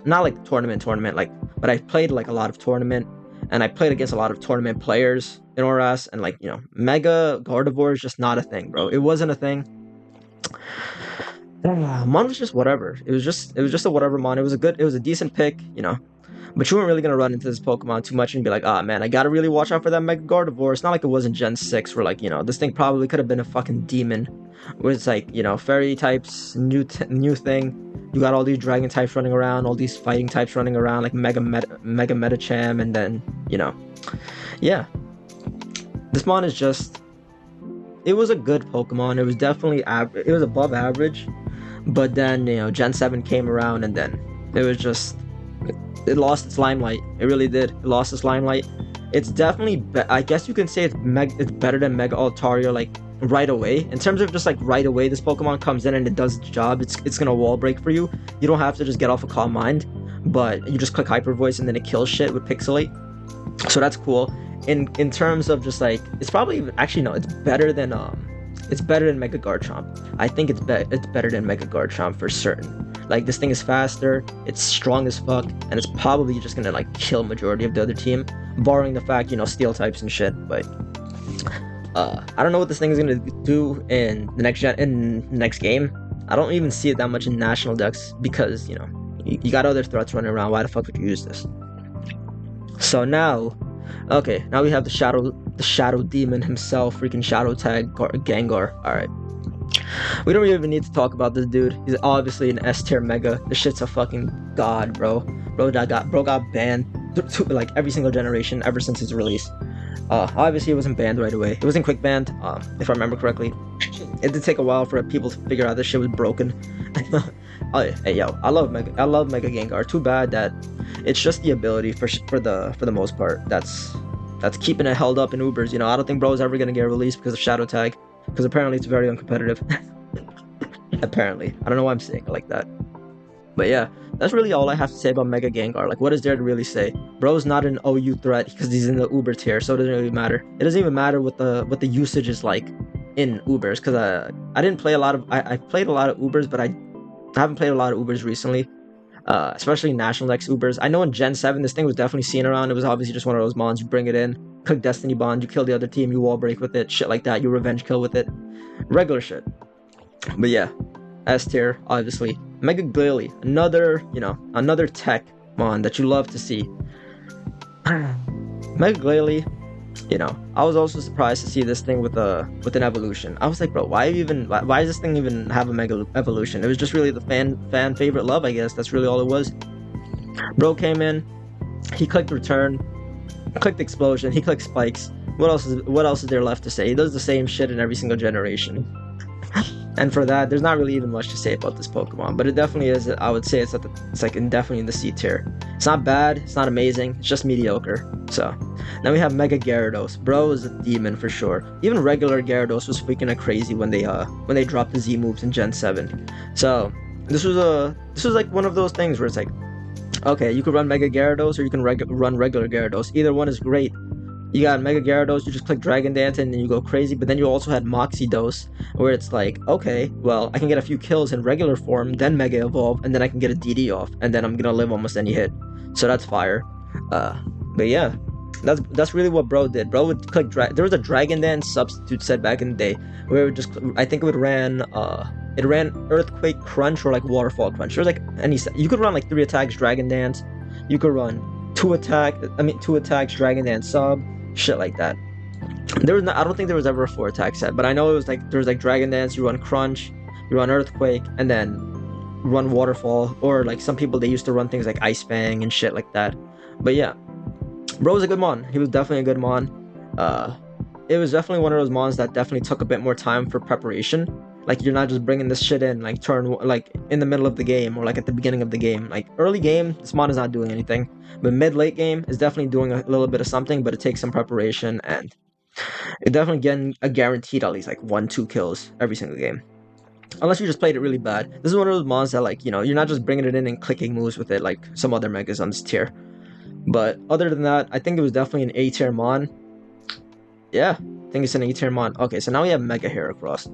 not like tournament like, but I played like a lot of tournament, and I played against a lot of tournament players in ORAS, and like, Mega Gardevoir is just not a thing, bro. It wasn't a thing. Mon was just whatever. It was just a whatever mon. It was a decent pick, but you weren't really gonna run into this Pokemon too much and be like, ah, man, I gotta really watch out for that Mega Gardevoir. It's not like it was in Gen 6 where like, this thing probably could have been a fucking demon, where it's like, fairy types, new thing. You got all these dragon types running around, all these fighting types running around, like Mega Metacham, and then, yeah. This mon is just, it was a good Pokemon. It was definitely it was above average, but then, Gen 7 came around, and then it was just, it lost its limelight. It really did. It lost its limelight. It's definitely, I guess you can say it's better than Mega Altaria, like, right away. In terms of just like right away, this Pokemon comes in and it does its job. It's gonna wall break for you. You don't have to just get off a Calm Mind, but you just click Hyper Voice and then it kills shit with Pixelate. So that's cool. In terms of just like, it's probably actually no, it's better than Mega Garchomp. I think it's better than Mega Garchomp for certain. Like, this thing is faster, it's strong as fuck, and it's probably just gonna like kill majority of the other team, barring the fact, steel types and shit. But I don't know what this thing is gonna do in the next game. I don't even see it that much in national decks because you got other threats running around. Why the fuck would you use this? So now we have the shadow demon himself, freaking Shadow Tag Gengar. All right, we don't even need to talk about this dude. He's obviously an S tier mega. This shit's a fucking god, bro. Bro got banned like every single generation ever since its release. Obviously it wasn't banned right away. It wasn't quick banned, if I remember correctly. It did take a while for people to figure out this shit was broken. Hey yo, I love Mega Gengar. Too bad that it's just the ability for the most part that's keeping it held up in Ubers. I don't think bro's ever gonna get released because of Shadow Tag, because apparently it's very uncompetitive. Apparently, I don't know why I'm saying it like that. But yeah, that's really all I have to say about Mega Gengar. Like, what is there to really say? Bro's not an OU threat because he's in the Uber tier, so it doesn't really matter. It doesn't even matter what the usage is like in Ubers, because I didn't play a lot of, I played a lot of Ubers, but I haven't played a lot of Ubers recently, especially National Dex Ubers. I know in Gen 7 this thing was definitely seen around. It was obviously just one of those mons. You bring it in, click Destiny Bond, you kill the other team, you wall break with it, shit like that, you revenge kill with it. Regular shit. But yeah, S tier, obviously. Mega Glalie, another tech mon that you love to see. Mega Glalie, I was also surprised to see this thing with an evolution. I was like, bro, why does this thing even have a Mega Evolution? It was just really the fan favorite love, I guess. That's really all it was. Bro came in, he clicked Return, clicked Explosion, he clicked Spikes. What else is there left to say? He does the same shit in every single generation. And for that, there's not really even much to say about this Pokemon, but it definitely is. I would say it's like definitely in the C tier. It's not bad, it's not amazing, it's just mediocre. So then we have Mega Gyarados. Bro is a demon for sure. Even regular Gyarados was freaking crazy when they dropped the Z moves in Gen 7. So this was like one of those things where it's like, okay, you could run Mega Gyarados or you can run regular Gyarados. Either one is great. You got Mega Gyarados, you just click Dragon Dance and then you go crazy, but then you also had Moxie Dose, where it's like, okay, well, I can get a few kills in regular form, then Mega Evolve, and then I can get a DD off, and then I'm gonna live almost any hit. So that's fire. But yeah, that's really what Bro did. Bro would click there was a Dragon Dance substitute set back in the day, where it would just, I think it ran Earthquake Crunch or like Waterfall Crunch. There was like you could run like 3 attacks Dragon Dance, you could run 2 attacks Dragon Dance sub, shit like that. I don't think there was ever a 4 attack set, but I know it was like there was like Dragon Dance, you run Crunch, you run Earthquake, and then run Waterfall, or like some people they used to run things like Ice Fang and shit like that. But yeah, Bro was a good mon. He was definitely a good mon. It was definitely one of those mons that definitely took a bit more time for preparation. Like, you're not just bringing this shit in like in the middle of the game or like at the beginning of the game. Like early game, this mon is not doing anything, but mid-late game is definitely doing a little bit of something, but it takes some preparation, and it definitely getting a guaranteed at least like 1-2 kills every single game. Unless you just played it really bad. This is one of those mons that, like, you know, you're not just bringing it in and clicking moves with it like some other megas on this tier. But other than that, I think it was definitely an A tier mon. Yeah, I think it's an A tier mon. Okay, so now we have Mega Heracross.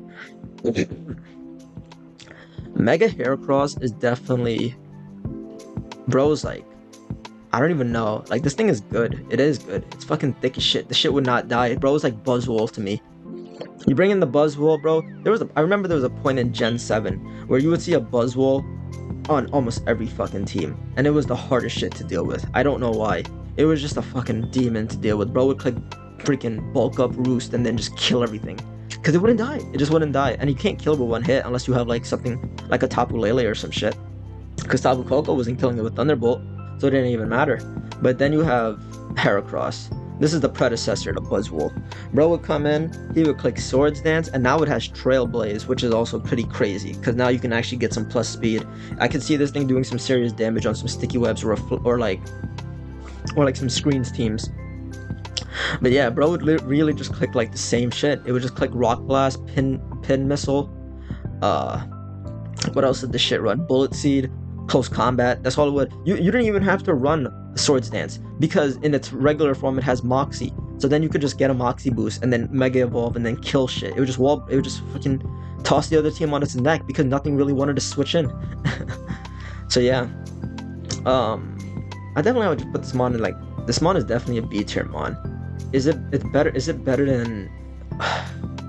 Mega Heracross is definitely, bro's like, I don't even know. Like, this thing is good. It is good. It's fucking thick as shit. The shit would not die. Bro was like Buzzwole to me. You bring in the Buzzwole, bro. I remember there was a point in Gen 7 where you would see a Buzzwole on almost every fucking team, and it was the hardest shit to deal with. I don't know why. It was just a fucking demon to deal with. Bro would click freaking bulk up Roost and then just kill everything, because it wouldn't die. It just wouldn't die, and you can't kill with one hit unless you have like something like a Tapu Lele or some shit, because Tapu Koko wasn't killing it with Thunderbolt, so it didn't even matter. But then you have Heracross. This is the predecessor to Buzzwole. Bro would come in, he would click Swords Dance, and now it has Trailblaze, which is also pretty crazy, because now you can actually get some plus speed. I could see this thing doing some serious damage on some sticky webs or like some screens teams. But yeah, bro would really just click like the same shit. It would just click Rock Blast, Pin Missile. What else did this shit run? Bullet Seed, Close Combat. That's all it would. You didn't even have to run Swords Dance, because in its regular form it has Moxie. So then you could just get a Moxie boost and then Mega Evolve and then kill shit. It would just fucking toss the other team on its neck, because nothing really wanted to switch in. So yeah, I definitely would put this mon in like, this mon is definitely a B tier mon. Is it better than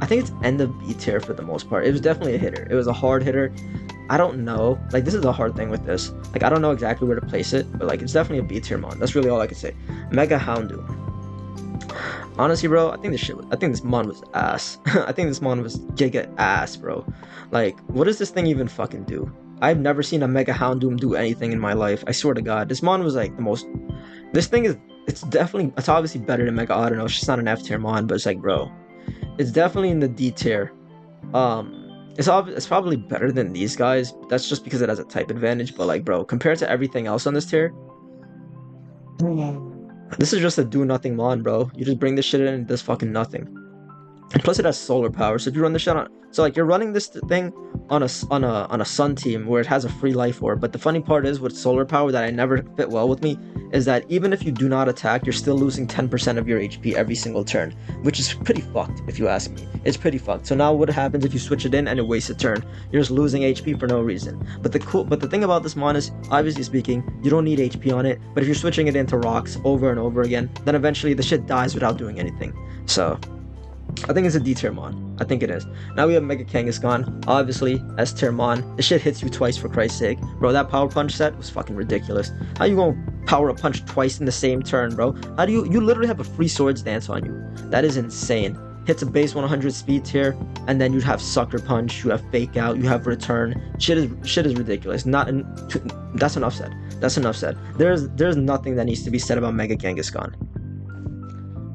I think it's end of B tier for the most part. It was definitely a hitter. It was a hard hitter. I don't know. Like, this is a hard thing with this. Like, I don't know exactly where to place it, but like, it's definitely a B tier mon. That's really all I can say. Mega Houndoom. Honestly, bro, I think this mon was ass. I think this mon was giga ass, bro. Like, what does this thing even fucking do? I've never seen a Mega Houndoom do anything in my life. I swear to God. This mon was like the most. This thing is. It's obviously better than Mega Audino. It's just not an F tier mon, but it's like, bro, it's definitely in the D tier. It's probably better than these guys, but that's just because it has a type advantage. But like, bro, compared to everything else on this tier, this is just a do nothing mon, bro. You just bring this shit in and it does fucking nothing. And plus it has solar power, so if you run the shit on, so like you're running this thing on a sun team where it has a free life orb. But the funny part is, with solar power that I never fit well with me, is that even if you do not attack, you're still losing 10% of your HP every single turn, which is pretty fucked if you ask me. It's pretty fucked. So now what happens if you switch it in and it wastes a turn? You're just losing HP for no reason. But the thing about this mon is, obviously speaking, you don't need HP on it, but if you're switching it into rocks over and over again, then eventually the shit dies without doing anything. So I think it's a D tier mon. I think it is. Now we have Mega Kangaskhan. Obviously, S tier mon. This shit hits you twice, for Christ's sake. Bro, that power punch set was fucking ridiculous. How you gonna power a punch twice in the same turn, bro? How do you literally have a free Swords Dance on you? That is insane. Hits a base 100 speed tier, and then you'd have Sucker Punch, you have Fake Out, you have Return. Shit is ridiculous. That's enough said. That's enough said. There's nothing that needs to be said about Mega Kangaskhan.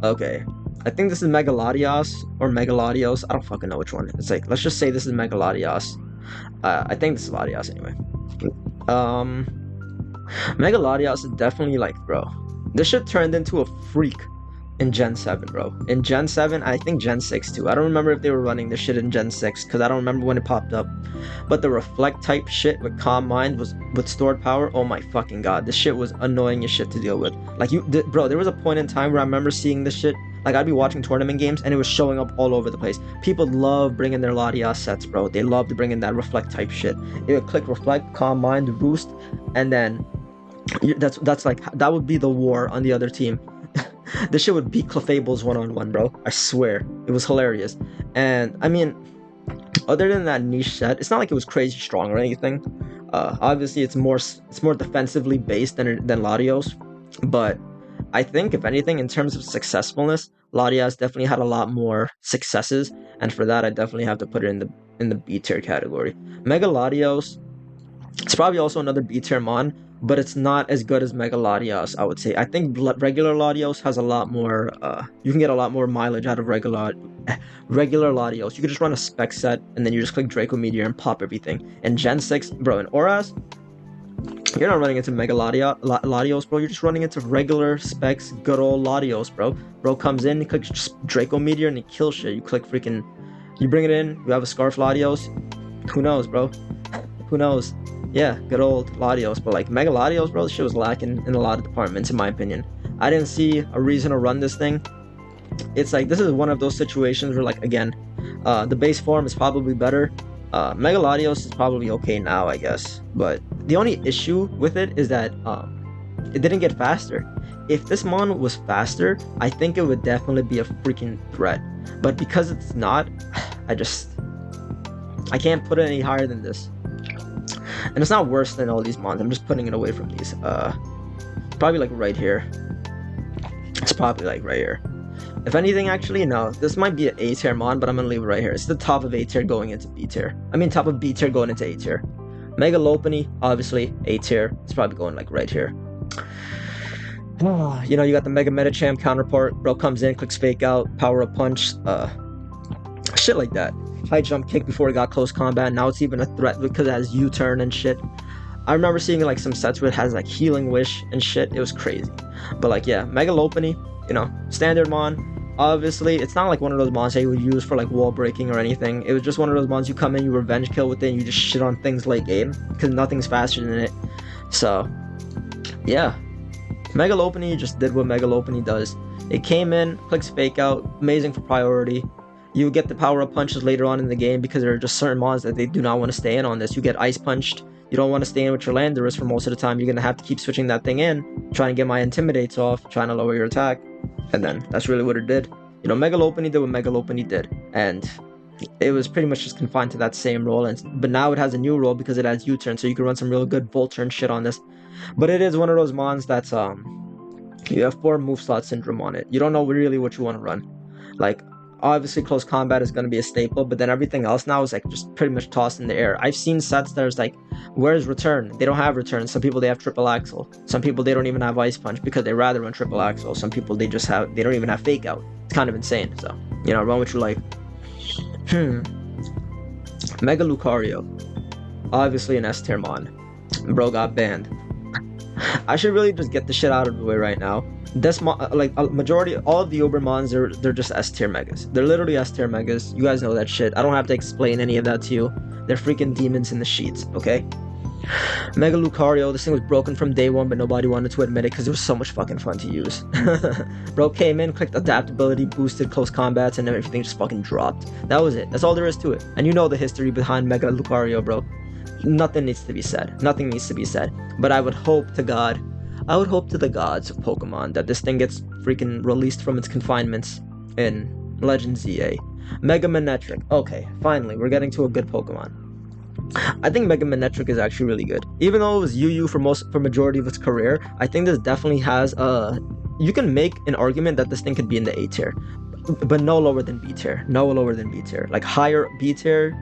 Okay. I think this is Megalodios or Megalodios. I don't fucking know which one. It's like, let's just say this is Megalodios. I think this is Latios anyway. Um, Megalodios is definitely like, bro, this shit turned into a freak in Gen 7, bro. In Gen 7, I think Gen 6 too. I don't remember if they were running this shit in Gen 6 because I don't remember when it popped up. But the reflect type shit with Calm Mind was with stored power. Oh my fucking god, this shit was annoying as shit to deal with. Like bro, there was a point in time where I remember seeing this shit. Like I'd be watching tournament games and it was showing up all over the place. People love bringing their Latias sets, bro. They love to bring in that reflect type shit. It would click reflect, Calm Mind, boost, and then that's like that would be the war on the other team. This shit would beat Clefables one-on-one, bro. I swear. It was hilarious. And I mean, other than that niche set, it's not like it was crazy strong or anything. Obviously it's more defensively based than Latios, but I think if anything in terms of successfulness, Latias definitely had a lot more successes, and for that I definitely have to put it in the B tier category. Mega Latios, it's probably also another B tier mon, but it's not as good as Mega Latios, I would say. I think regular Latios has a lot more, you can get a lot more mileage out of regular Latios. You could just run a spec set, and then you just click Draco Meteor and pop everything. And Gen 6, bro, in Auras, you're not running into Mega Latios, bro. You're just running into regular specs, good old Latios, bro. Bro comes in, he clicks Draco Meteor, and he kills shit. You click freaking, you bring it in, you have a Scarf Latios. Who knows, bro? Who knows? Yeah, good old Latios, but like Mega Latios, bro, this shit was lacking in a lot of departments, in my opinion. I didn't see a reason to run this thing. It's like, this is one of those situations where, like, again, the base form is probably better. Mega Latios is probably okay now, I guess, but the only issue with it is that it didn't get faster. If this mon was faster, I think it would definitely be a freaking threat, but because it's not, I can't put it any higher than this. And it's not worse than all these mons. I'm just putting it away from these. Probably like right here. It's probably like right here. If anything, actually, no. This might be an A tier mon, but I'm gonna leave it right here. It's the top of A tier going into B tier. I mean, top of B tier going into A tier. Mega Lopunny, obviously A tier. It's probably going like right here. You know, you got the Mega Metachamp counterpart. Bro comes in, clicks fake out, power up punch, shit like that. High jump kick before it got close combat. Now it's even a threat because it has U-turn and shit. I remember seeing like some sets where it has like healing wish and shit. It was crazy. But like, yeah, Mega Lopunny, you know, standard mon. Obviously, it's not like one of those mons that you would use for like wall breaking or anything. It was just one of those mons you come in, you revenge kill with it, and you just shit on things late game because nothing's faster than it. So, yeah, Mega Lopunny just did what Mega Lopunny does. It came in, clicks fake out, amazing for priority. You get the power-up punches later on in the game because there are just certain mons that they do not want to stay in on this. You get ice punched. You don't want to stay in with your Landorus for most of the time. You're going to have to keep switching that thing in, trying to get my Intimidates off, trying to lower your attack. And then that's really what it did. You know, Mega Lopunny did what Mega Lopunny did. And it was pretty much just confined to that same role. But now it has a new role because it has U-turn, so you can run some real good Volt-turn shit on this. But it is one of those mons that's, you have 4 move slot syndrome on it. You don't know really what you want to run. Like, obviously close combat is going to be a staple, but then everything else now is like just pretty much tossed in the air. I've seen sets there's like, where's return? They don't have return. Some people, they have triple axle. Some people, they don't even have ice punch because they rather run triple axle. Some people, they don't even have fake out. It's kind of insane. So, you know, run what you like. Mega Lucario, obviously an S tier mon. Bro got banned. I should really just get the shit out of the way right now. This like a majority, all of the Uber mons, they're just S tier megas. They're literally S tier megas. You guys know that shit. I don't have to explain any of that to you. They're freaking demons in the sheets, okay? Mega Lucario, this thing was broken from day one, but nobody wanted to admit it because it was so much fucking fun to use. Bro came in, clicked adaptability, boosted close combats, and everything just fucking dropped. That was it. That's all there is to it. And you know the history behind Mega Lucario, bro. Nothing needs to be said. Nothing needs to be said. But I would hope to God, I would hope to the gods of Pokemon that this thing gets freaking released from its confinements in Legend ZA. Mega Manectric. Okay, finally, we're getting to a good Pokemon. I think Mega Manectric is actually really good. Even though it was UU for majority of its career, I think this definitely has you can make an argument that this thing could be in the A tier, but no lower than B tier. No lower than B tier. Like higher B tier,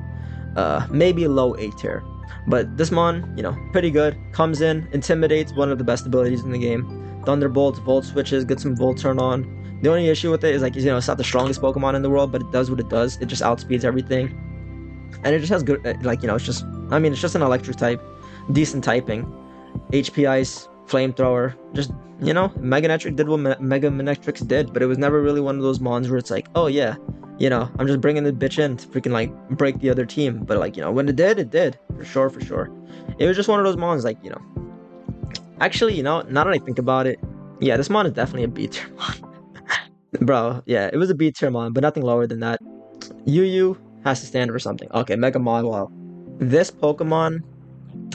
maybe low A tier. But this mon, you know, pretty good. Comes in, intimidates, one of the best abilities in the game. Thunderbolts, Volt switches, get some Volt turn on. The only issue with it is like, you know, it's not the strongest Pokemon in the world, but it does what it does. It just outspeeds everything, and it just has good, like, you know, it's just, I mean, it's just an electric type, decent typing, HP Ice, Flamethrower, just, you know, Mega Netric did what Mega Manectrics did, but it was never really one of those mons where it's like, oh yeah, you know, I'm just bringing the bitch in to freaking like break the other team. But like, you know, when it did for sure, for sure. It was just one of those mons, like, you know. Actually, you know, now that I think about it, yeah, this mon is definitely a B tier mon. Bro, yeah, it was a B tier mon, but nothing lower than that. Yu has to stand for something. Okay, Mega Mawile. This Pokemon,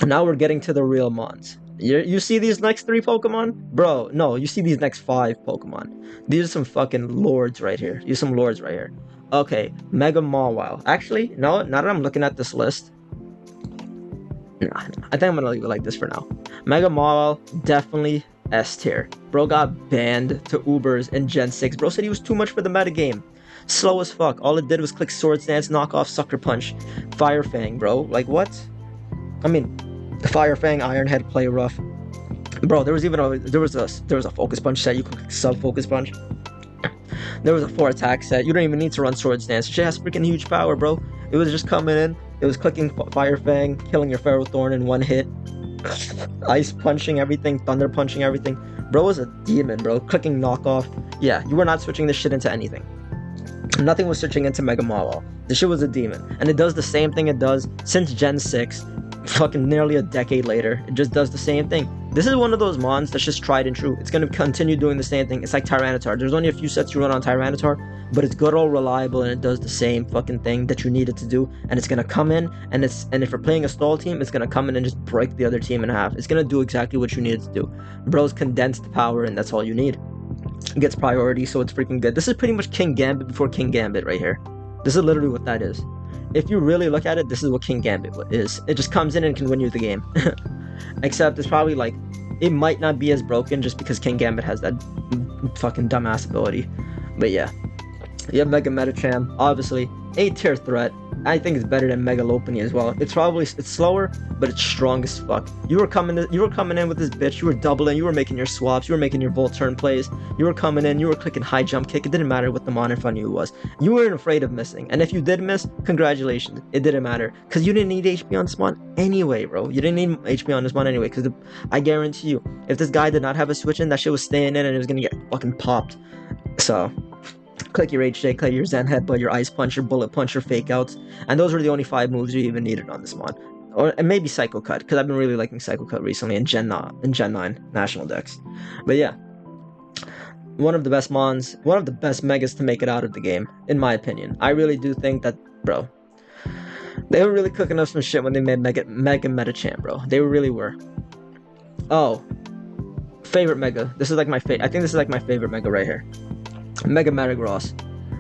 now we're getting to the real mons. You see these next 3 Pokemon? Bro, no, you see these next 5 Pokemon. These are some fucking lords right here. These are some lords right here. Okay, Mega Mawile. Actually, no, now that I'm looking at this list, nah, I think I'm gonna leave it like this for now. Mega Mawile, definitely S tier. Bro got banned to Ubers in Gen 6. Bro said he was too much for the metagame. Slow as fuck. All it did was click Swords Dance, knock off Sucker Punch, Fire Fang, bro. Like, what? I mean, Fire Fang, Iron Head, play rough. Bro, there was a Focus Punch set. You could click Sub Focus Punch. There was a 4 attack set. You don't even need to run Swords Dance. Shit has freaking huge power, bro. It was just coming in. It was clicking Fire Fang, killing your Ferrothorn in 1 hit. Ice punching everything, Thunder punching everything. Bro was a demon, bro. Clicking knockoff. Yeah, you were not switching this shit into anything. Nothing was switching into Mega Mawile. This shit was a demon. And it does the same thing it does since Gen 6. Fucking nearly a decade later. It just does the same thing. This is one of those mons that's just tried and true. It's going to continue doing the same thing. It's like Tyranitar. There's only a few sets you run on Tyranitar, but it's good, all reliable, and it does the same fucking thing that you need it to do. And it's going to come in, and if you're playing a stall team, it's going to come in and just break the other team in half. It's going to do exactly what you need it to do. Bro's condensed power, and that's all you need. It gets priority, so it's freaking good. This is pretty much King Gambit before King Gambit right here. This is literally what that is. If you really look at it, this is what King Gambit is. It just comes in and can win you the game. Except it's probably like, it might not be as broken just because King Gambit has that fucking dumbass ability. But yeah. You have Mega Metacham, obviously. A tier threat. I think it's better than Mega Lopunny as well. It's slower, but it's strong as fuck. You were coming in with this bitch. You were doubling. You were making your swaps. You were making your Volt turn plays. You were coming in. You were clicking high jump kick. It didn't matter what the mon in front of you was. You weren't afraid of missing. And if you did miss, congratulations. It didn't matter because you didn't need HP on this mon anyway, bro. You didn't need HP on this mon anyway. Because I guarantee you, if this guy did not have a switch in, that shit was staying in and it was gonna get fucking popped. So. Click your HJ, click your Zen Headbutt, your Ice Punch, your Bullet Punch, your Fake Outs, and those were the only 5 moves you even needed on this mon. And maybe Psycho Cut, because I've been really liking Psycho Cut recently in Gen 9 National Decks. But yeah, one of the best mons, one of the best Megas to make it out of the game, in my opinion. I really do think that, bro, they were really cooking up some shit when they made Mega Metacham, bro. They really were. Oh, favorite Mega. This is like my favorite. I think this is like my favorite Mega right here. Mega Metagross.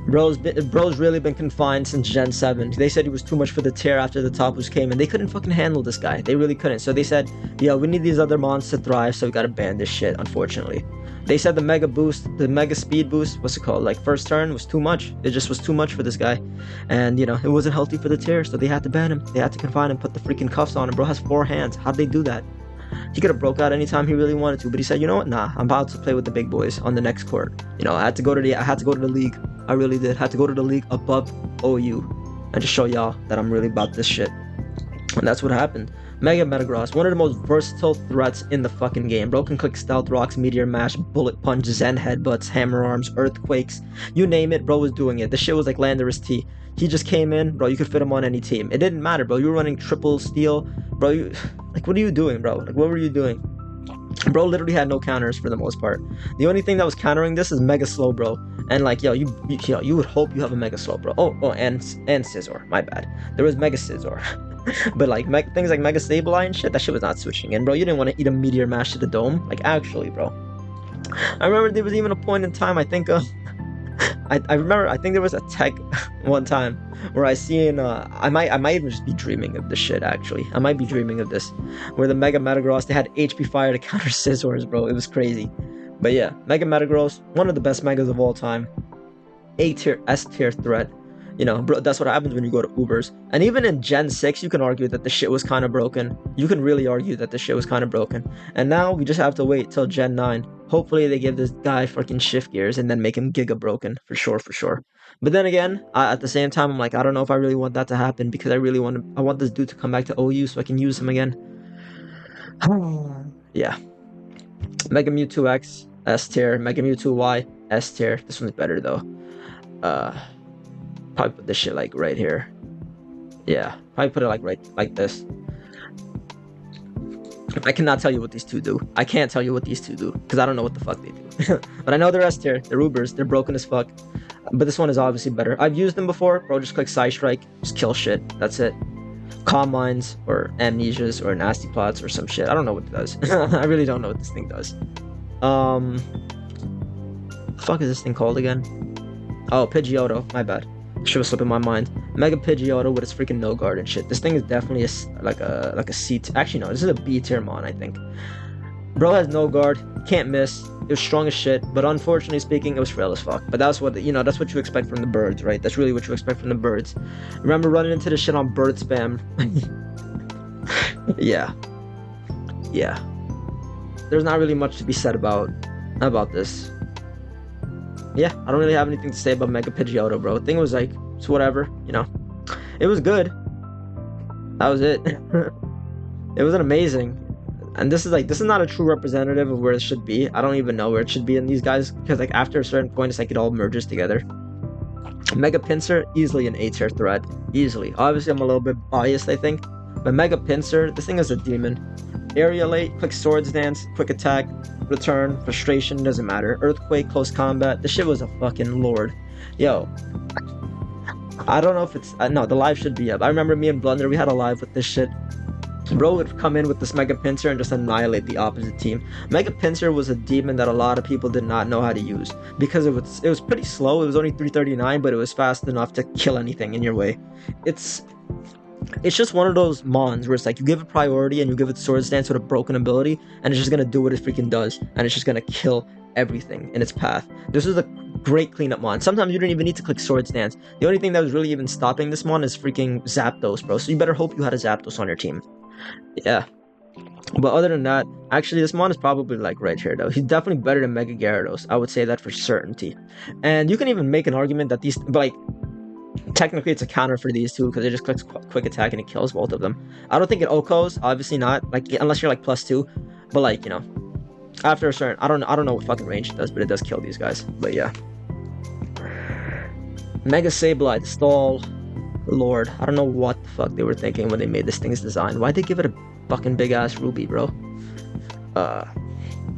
Bro's really been confined since Gen 7. They said he was too much for the tier after the top boost came, and they couldn't fucking handle this guy. They really couldn't. So they said, yo, we need these other mons to thrive, so we gotta ban this shit, unfortunately. They said the Mega Boost, the Mega Speed Boost, what's it called? Like, first turn was too much. It just was too much for this guy. And, you know, it wasn't healthy for the tier, so they had to ban him. They had to confine him, put the freaking cuffs on him. Bro has 4 hands. How'd they do that? He could have broke out anytime he really wanted to, but he said, you know what, nah, I'm about to play with the big boys on the next court. You know, I had to go to the league. I really did. Had to go to the league above OU and just show y'all that I'm really about this shit. And that's what happened. Mega Metagross, one of the most versatile threats in the fucking game. Bro can click Stealth Rocks, Meteor Mash, Bullet Punch, Zen Headbutts, Hammer Arms, Earthquakes. You name it, bro was doing it. The shit was like Landorus T. He just came in, bro, you could fit him on any team. It didn't matter, bro. You were running triple steel. Bro, like, what are you doing, bro? Like, what were you doing? Bro literally had no counters for the most part. The only thing that was countering this is Mega Slow, bro. And like, yo, you would hope you have a Mega Slow, bro. Oh, and Scizor. My bad. There was Mega Scizor. But like things like Mega Sableye and shit, that shit was not switching in, bro. You didn't want to eat a Meteor Mash to the dome. Like, actually, bro. I remember there was even a point in time, I think, I think there was a tech one time where I seen, I might even just be dreaming of this shit, actually. I might be dreaming of this. Where the Mega Metagross, they had HP Fire to counter Scizors, bro. It was crazy. But yeah, Mega Metagross, one of the best Megas of all time. A tier, S tier threat. You know, bro, that's what happens when you go to Ubers. And even in Gen 6, you can argue that the shit was kind of broken. You can really argue that the shit was kind of broken. And now we just have to wait till Gen 9. Hopefully they give this guy fucking shift gears and then make him giga broken, for sure, for sure. But then again, at the same time, I'm like, I don't know if I really want that to happen because I want this dude to come back to OU so I can use him again. Yeah. Mega Mewtwo X, S tier. Mega Mewtwo Y, S tier. This one's better though. Probably put this shit like right here. Yeah, probably put it like right like this. I cannot tell you what these two do. I can't tell you what these two do because I don't know what the fuck they do. But I know they're S tier. They're Ubers. They're broken as fuck. But this one is obviously better. I've used them before. Bro, just click Side Strike. Just kill shit. That's it. Calm Minds or Amnesias or Nasty Plots or some shit. I don't know what it does. I really don't know what this thing does. The fuck is this thing called again? Oh, Pidgeotto. My bad. Should have slipped in my mind. Mega Pidgeotto with its freaking no guard and shit. This thing is definitely like a C. Actually, no, this is a B tier mon, I think. Bro has no guard, can't miss. It was strong as shit, but unfortunately speaking, it was frail as fuck. But that's what that's what you expect from the birds, right? That's really what you expect from the birds. Remember running into this shit on bird spam? Yeah. There's not really much to be said about this. Yeah, I don't really have anything to say about Mega Pidgeotto, bro. The thing was like, it's whatever, It was good. That was it. It wasn't amazing. And this is not a true representative of where it should be. I don't even know where it should be in these guys, because like after a certain point, it's like it all merges together. Mega Pinsir, easily an A tier threat. Easily. Obviously, I'm a little bit biased, I think. But Mega Pinsir, this thing is a demon. Aerialate, quick Swords Dance, quick attack, return, frustration, doesn't matter. Earthquake, close combat. This shit was a fucking lord. Yo. I don't know if it's... no, the live should be up. I remember me and Blunder, we had a live with this shit. Bro would come in with this Mega Pinsir and just annihilate the opposite team. Mega Pinsir was a demon that a lot of people did not know how to use because it was pretty slow. It was only 339, but it was fast enough to kill anything in your way. It's just one of those mons where it's like you give it priority and you give it Swords Dance with a broken ability, and it's just gonna do what it freaking does, and it's just gonna kill everything in its path. This is a great cleanup mon. Sometimes you don't even need to click Swords Dance. The only thing that was really even stopping this mon is freaking Zapdos, bro. So you better hope you had a Zapdos on your team. Yeah. But other than that, actually this mon is probably like right here though. He's definitely better than Mega Gyarados. I would say that for certainty. And you can even make an argument that these, but like technically it's a counter for these two because it just clicks quick attack and it kills both of them. I don't think it OHKOs, obviously not, like unless you're like +2, but like after a certain, I don't know what fucking range it does, but it does kill these guys. But yeah. Mega Sableye, Stall, Lord, I don't know what the fuck they were thinking when they made this thing's design. Why'd they give it a fucking big ass ruby, bro?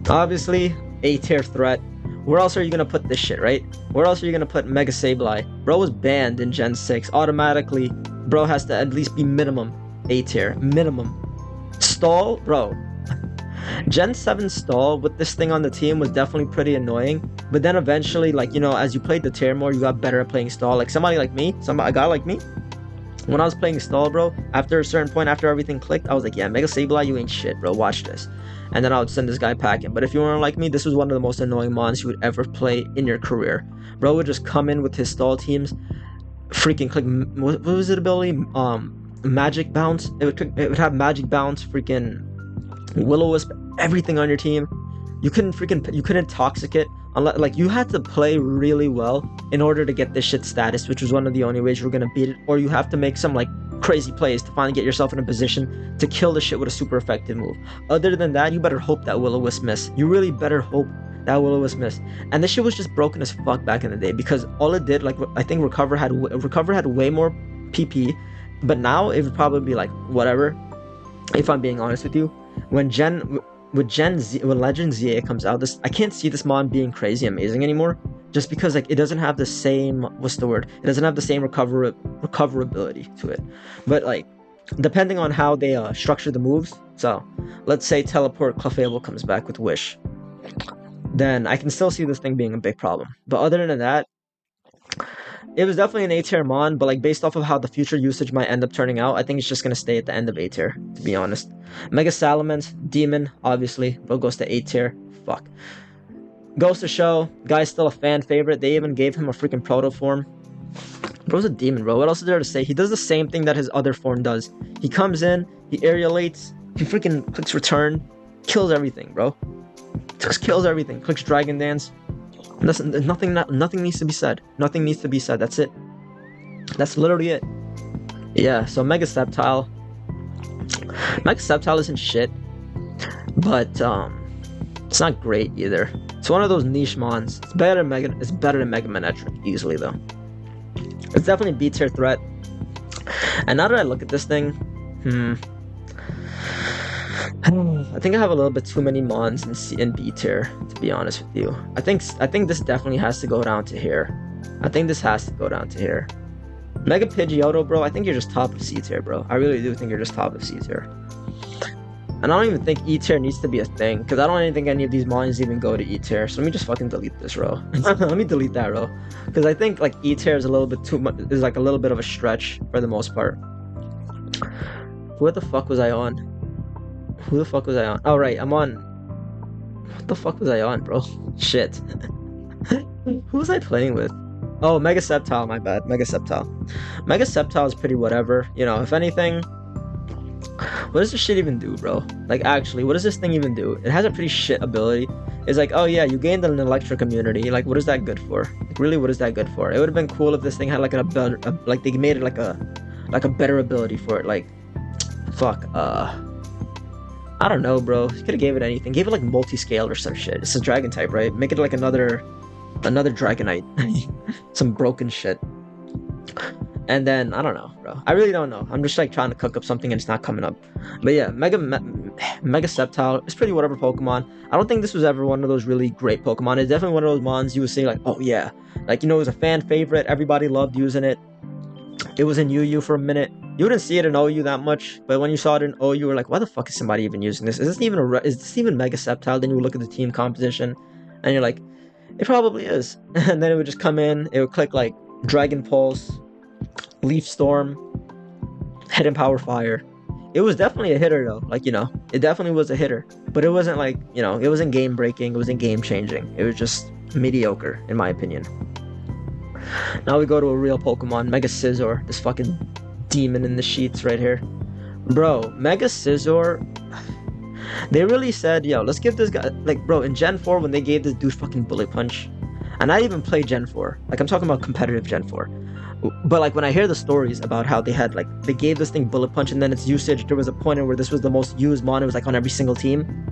Obviously A tier threat. Where else are you gonna put this shit, right? Where else are you gonna put Mega Sableye? Bro was banned in Gen 6. Automatically, bro has to at least be minimum A tier. Minimum. Stall, bro. Gen 7 Stall with this thing on the team was definitely pretty annoying. But then eventually, like, as you played the tier more, you got better at playing Stall. Like somebody like me, a guy like me, when I was playing Stall, bro, after a certain point, after everything clicked, I was like, yeah, Mega Sableye, you ain't shit, bro. Watch this. And then I would send this guy packing. But if you weren't like me, this was one of the most annoying mons you would ever play in your career. Bro would just come in with his Stall teams, freaking click, what was it ability? Magic Bounce. It would have Magic Bounce, freaking Will-O-Wisp, everything on your team. You couldn't toxic it unless, like, you had to play really well in order to get this shit status, which was one of the only ways you were gonna beat it, or you have to make some like crazy plays to finally get yourself in a position to kill the shit with a super effective move. Other than that, you better hope that Will-O-Wisp miss. You really better hope that Will-O-Wisp miss. And this shit was just broken as fuck back in the day because all it did, like, I think Recover had way more PP, but now it would probably be like whatever. If I'm being honest with you, when Legend ZA comes out, I can't see this mon being crazy amazing anymore, just because like it doesn't have the same, it doesn't have the same recoverability to it. But like, depending on how they structure the moves, so let's say Teleport Clefable comes back with Wish, then I can still see this thing being a big problem. But other than that, it was definitely an A tier mon, but like based off of how the future usage might end up turning out, I think it's just gonna stay at the end of A tier, to be honest. Mega Salamence, Demon, obviously, but goes to A tier. Fuck. Goes to show, guy's still a fan favorite. They even gave him a freaking proto form. Bro's a demon, bro. What else is there to say? He does the same thing that his other form does. He comes in, he aerialates, he freaking clicks return, kills everything, bro. Just kills everything. Clicks Dragon Dance. Nothing needs to be said. Nothing needs to be said. That's it. That's literally it. Yeah, so Mega Sceptile. Mega Sceptile isn't shit, but it's not great either. It's one of those niche mons. It's better than Mega Manetric easily though. It's definitely a B tier threat. And now that I look at this thing, I think I have a little bit too many mons in B tier, to be honest with you. I think this definitely has to go down to here. I think this has to go down to here. Mega Pidgeotto, bro, I think you're just top of C tier, bro. I really do think you're just top of C tier. And I don't even think E tier needs to be a thing, because I don't even think any of these mons even go to E tier. So let me just fucking delete this row. Let me delete that row, because I think like E tier is a little bit too much. Is like a little bit of a stretch for the most part. What the fuck was I on? Who the fuck was I on? Oh right, I'm on. What the fuck was I on, bro? Shit. Who was I playing with? Oh, Mega Sceptile, my bad. Mega Sceptile. Mega Sceptile is pretty whatever. You know, if anything. What does this shit even do, bro? Like, actually, what does this thing even do? It has a pretty shit ability. It's like, oh yeah, you gained an electric immunity. Like, what is that good for? Like, really, what is that good for? It would have been cool if this thing had like like they made it like a better ability for it. Like, fuck, I don't know, bro. You could have gave it anything. Gave it like multi-scale or some shit. It's a dragon type, right? Make it like another Dragonite. Some broken shit. And then, I don't know, bro. I really don't know. I'm just like trying to cook up something and it's not coming up. But yeah, Mega Sceptile is pretty whatever Pokemon. I don't think this was ever one of those really great Pokemon. It's definitely one of those mons you would say like, oh yeah. Like, you know, it was a fan favorite. Everybody loved using it. It was in UU for a minute. You wouldn't see it in OU that much, but when you saw it in OU, you were like, why the fuck is somebody even using this? Is this even Mega Sceptile? Then you would look at the team composition and you're like, it probably is. And then it would just come in, it would click like Dragon Pulse, Leaf Storm, Hidden Power Fire. It was definitely a hitter though. Like, you know, it definitely was a hitter. But it wasn't like, you know, it wasn't game breaking, it wasn't game changing. It was just mediocre, in my opinion. Now we go to a real Pokemon, Mega Scizor, this fucking demon in the sheets right here. Bro, Mega Scizor, they really said, yo, let's give this guy, like, bro, in Gen 4 when they gave this dude fucking Bullet Punch, and I even played Gen 4, like, I'm talking about competitive Gen 4, but like when I hear the stories about how they had, like, they gave this thing Bullet Punch and then its usage, there was a point where this was the most used mon, it was like on every single team.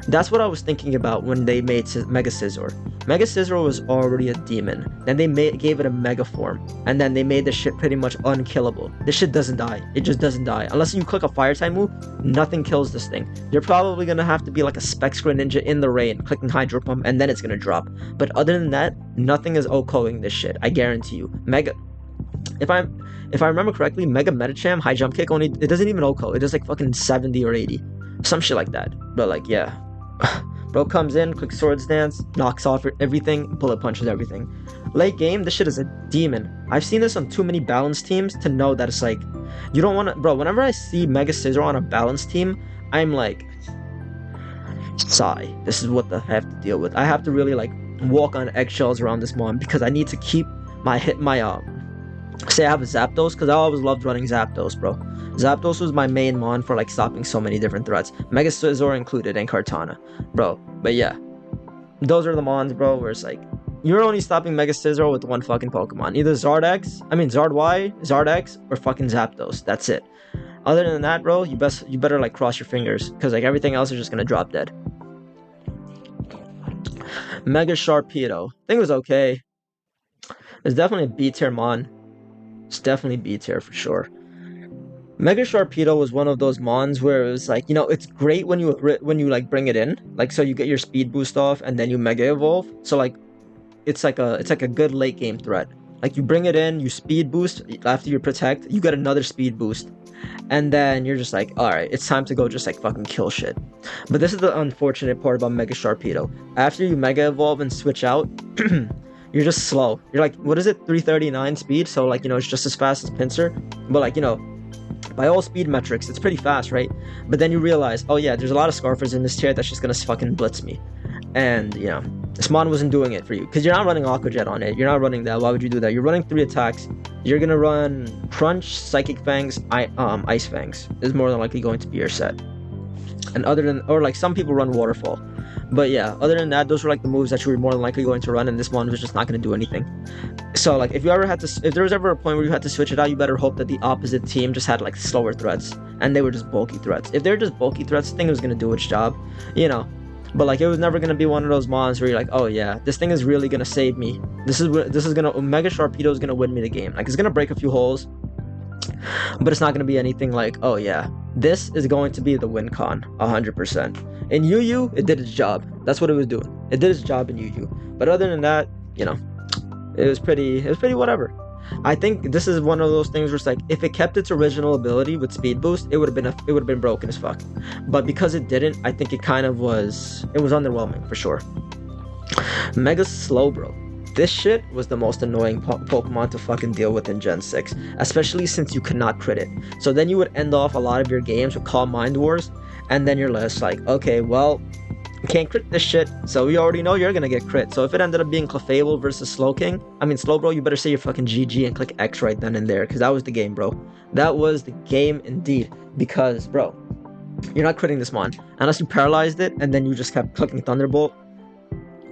That's what I was thinking about when they made Mega Scizor. Mega Scizor was already a demon. Then they gave it a mega form. And then they made this shit pretty much unkillable. This shit doesn't die. It just doesn't die. Unless you click a fire type move, nothing kills this thing. You're probably gonna have to be like a Specs Greninja in the rain, clicking Hydro Pump, and then it's gonna drop. But other than that, nothing is OHKOing this shit. I guarantee you. If I remember correctly, Mega Medicham, High Jump Kick, it doesn't even OHKO. It does like fucking 70 or 80. Some shit like that. But like, yeah. Bro comes in, clicks Swords Dance, knocks off everything, Bullet Punches everything. Late game, this shit is a demon. I've seen this on too many balanced teams to know that it's like, you don't want to, bro, whenever I see Mega Scizor on a balanced team, I'm like, sigh, this is what I have to deal with. I have to really like walk on eggshells around this mon because I need to keep say I have a Zapdos, because I always loved running Zapdos, bro. Zapdos was my main mon for like stopping so many different threats, Mega Scizor included, and Kartana, bro. But yeah, those are the mons, bro, where it's like you're only stopping Mega Scizor with one fucking Pokemon, either Zardex, or fucking Zapdos. That's it. Other than that, bro, you better like cross your fingers, because like everything else is just gonna drop dead. Mega Sharpedo, I think it was okay. It's definitely a B tier mon. It's definitely B tier for sure. Mega Sharpedo was one of those mons where it was like, you know, it's great when you like bring it in, like, so you get your speed boost off and then you Mega Evolve. So like, it's like a good late game threat. Like, you bring it in, you speed boost after you protect, you get another speed boost, and then you're just like, all right, it's time to go just like fucking kill shit. But this is the unfortunate part about Mega Sharpedo. After you Mega Evolve and switch out, you're just slow. You're like, what is it, 339 speed? So like, you know, it's just as fast as Pinsir, but like, you know, by all speed metrics, it's pretty fast, right? But then you realize, oh yeah, there's a lot of Scarfers in this tier that's just gonna fucking blitz me. And, you know, this mon wasn't doing it for you, because you're not running Aqua Jet on it. You're not running that. Why would you do that? You're running 3 attacks. You're gonna run Crunch, Psychic Fangs, Ice Fangs is more than likely going to be your set. And other than, or like some people run Waterfall. But yeah, other than that, those were like the moves that you were more than likely going to run, and this one was just not going to do anything. So like if there was ever a point where you had to switch it out, you better hope that the opposite team just had like slower threats, and they were just bulky threats. If they're just bulky threats, the thing was going to do its job, you know. But like it was never going to be one of those mons where you're like, oh yeah, this thing is really going to save me. This is gonna Mega Sharpedo is going to win me the game. Like it's going to break a few holes, but it's not going to be anything like, oh yeah, this is going to be the win con 100%. In Yu, it did its job. That's what it was doing. It did its job in Yu. But other than that, you know, it was pretty whatever. I think this is one of those things where it's like, if it kept its original ability with speed boost, it would have been broken as fuck. But because it didn't, I think it was underwhelming for sure. Mega Slowbro. This shit was the most annoying Pokemon to fucking deal with in Gen 6, especially since you could not crit it. So then you would end off a lot of your games with Calm Mind Wars, and then you're less like, okay, well, you can't crit this shit, so we already know you're gonna get crit. So if it ended up being Clefable versus Slowbro, you better say your fucking GG and click X right then and there, because that was the game, bro. That was the game indeed, because, bro, you're not critting this mon, unless you paralyzed it, and then you just kept clicking Thunderbolt.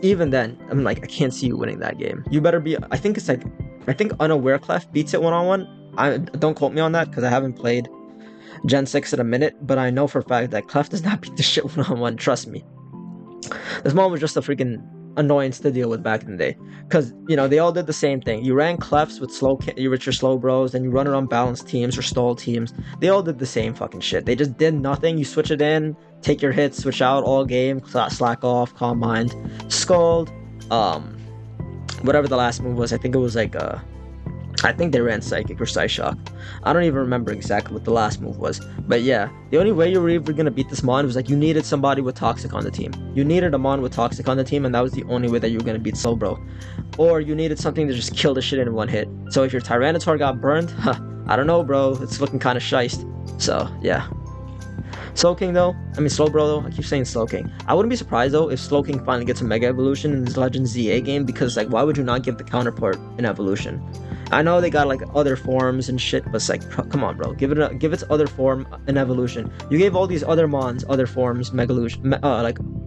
Even then, I'm like, I can't see you winning that game. You better be, I think Unaware Clef beats it one-on-one. Don't quote me on that, because I haven't played Gen 6 in a minute, but I know for a fact that Clef does not beat the shit one-on-one, trust me. This mon was just a freaking annoyance to deal with back in the day, because, you know, they all did the same thing. You ran Clefs with your slow bros, and you run around balanced teams or stall teams. They all did the same fucking shit. They just did nothing. You switch it in, take your hits, switch out all game, slack off, Calm Mind, Scald, whatever the last move was. I think it was like I think they ran Psychic or Psyshock. I don't even remember exactly what the last move was. But yeah, the only way you were ever gonna beat this mon was like you needed somebody with Toxic on the team. You needed a mon with Toxic on the team, and that was the only way that you were gonna beat Slowbro. Or you needed something to just kill the shit in one hit. So if your Tyranitar got burned, I don't know, bro. It's looking kind of shiced. So yeah. Slowking though, Slowbro though, I keep saying Slowking. I wouldn't be surprised though if Slowking finally gets a Mega Evolution in this Legend ZA game, because like why would you not give the counterpart an evolution? I know they got like other forms and shit, but it's like, come on, bro, give its other form an evolution. You gave all these other mons other forms, like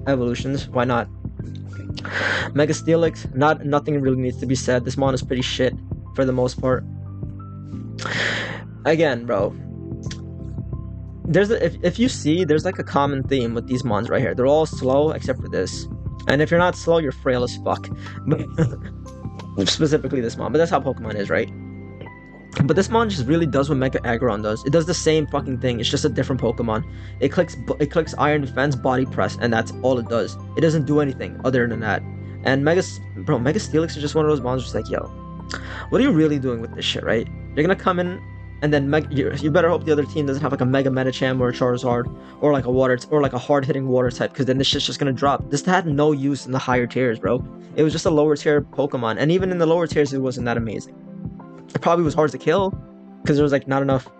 evolutions. Why not? Mega Steelix, nothing really needs to be said. This mon is pretty shit for the most part. Again, bro, if you see, there's like a common theme with these mons right here. They're all slow except for this, and if you're not slow, you're frail as fuck. Specifically this mon, but that's how Pokemon is, right? But this mon just really does what Mega Aggron does. It does the same fucking thing. It's just a different Pokemon. It clicks Iron Defense, Body Press, and that's all it does. It doesn't do anything other than that. And Mega Steelix is just one of those mons. Just like, yo, what are you really doing with this shit, right? You're gonna come in, and then you better hope the other team doesn't have like a Mega Medicham or a Charizard or like a hard-hitting water type, because then this shit's just gonna drop. This had no use in the higher tiers, bro. It was just a lower tier Pokemon, and even in the lower tiers, it wasn't that amazing. It probably was hard to kill because there was like not enough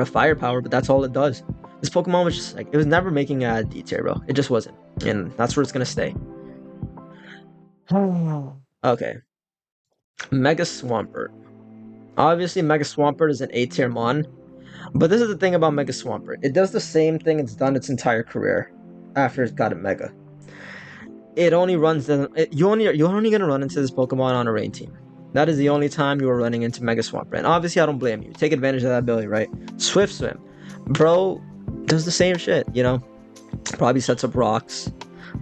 firepower, but that's all it does. This Pokemon was just like, it was never making a D tier, bro. It just wasn't, and that's where it's gonna stay. Okay, Mega Swampert. Obviously, Mega Swampert is an A tier mon, but this is the thing about Mega Swampert. It does the same thing it's done its entire career after it got a Mega. It only runs you're only gonna run into this Pokemon on a rain team. That is the only time you are running into Mega Swampert. And obviously, I don't blame you. Take advantage of that ability, right? Swift Swim, bro, does the same shit. You know, probably sets up rocks,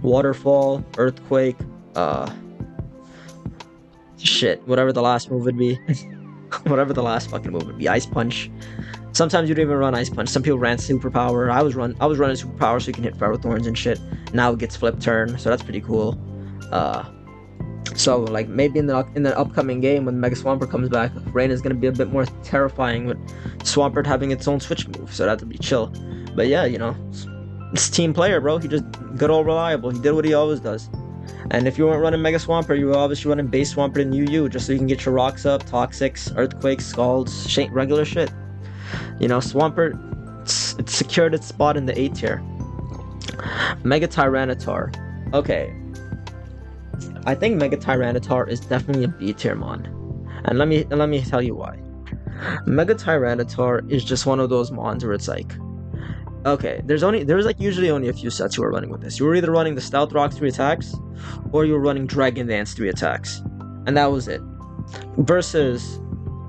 Waterfall, Earthquake, shit, whatever the last move would be. Whatever the last fucking move would be. Ice Punch. Sometimes you don't even run Ice Punch. Some people ran Superpower. I was running Superpower so you can hit Ferrothorns and shit. Now it gets Flip Turn, so that's pretty cool. So like maybe in the upcoming game when Mega Swampert comes back, Rain is gonna be a bit more terrifying with Swampert having its own switch move, so that'd be chill. But yeah, you know, it's team player, bro. He just good old reliable. He did what he always does. And if you weren't running Mega Swampert, you were obviously running base Swampert in UU, just so you can get your rocks up, Toxics, Earthquakes, Scalds, regular shit. You know, Swampert, it's secured its spot in the A tier. Mega Tyranitar. Okay. I think Mega Tyranitar is definitely a B tier mon. And let me tell you why. Mega Tyranitar is just one of those mons where it's like, okay, there's like usually only a few sets you are running with this. You were either running the Stealth Rock 3 attacks, or you were running Dragon Dance 3 attacks, and that was it. Versus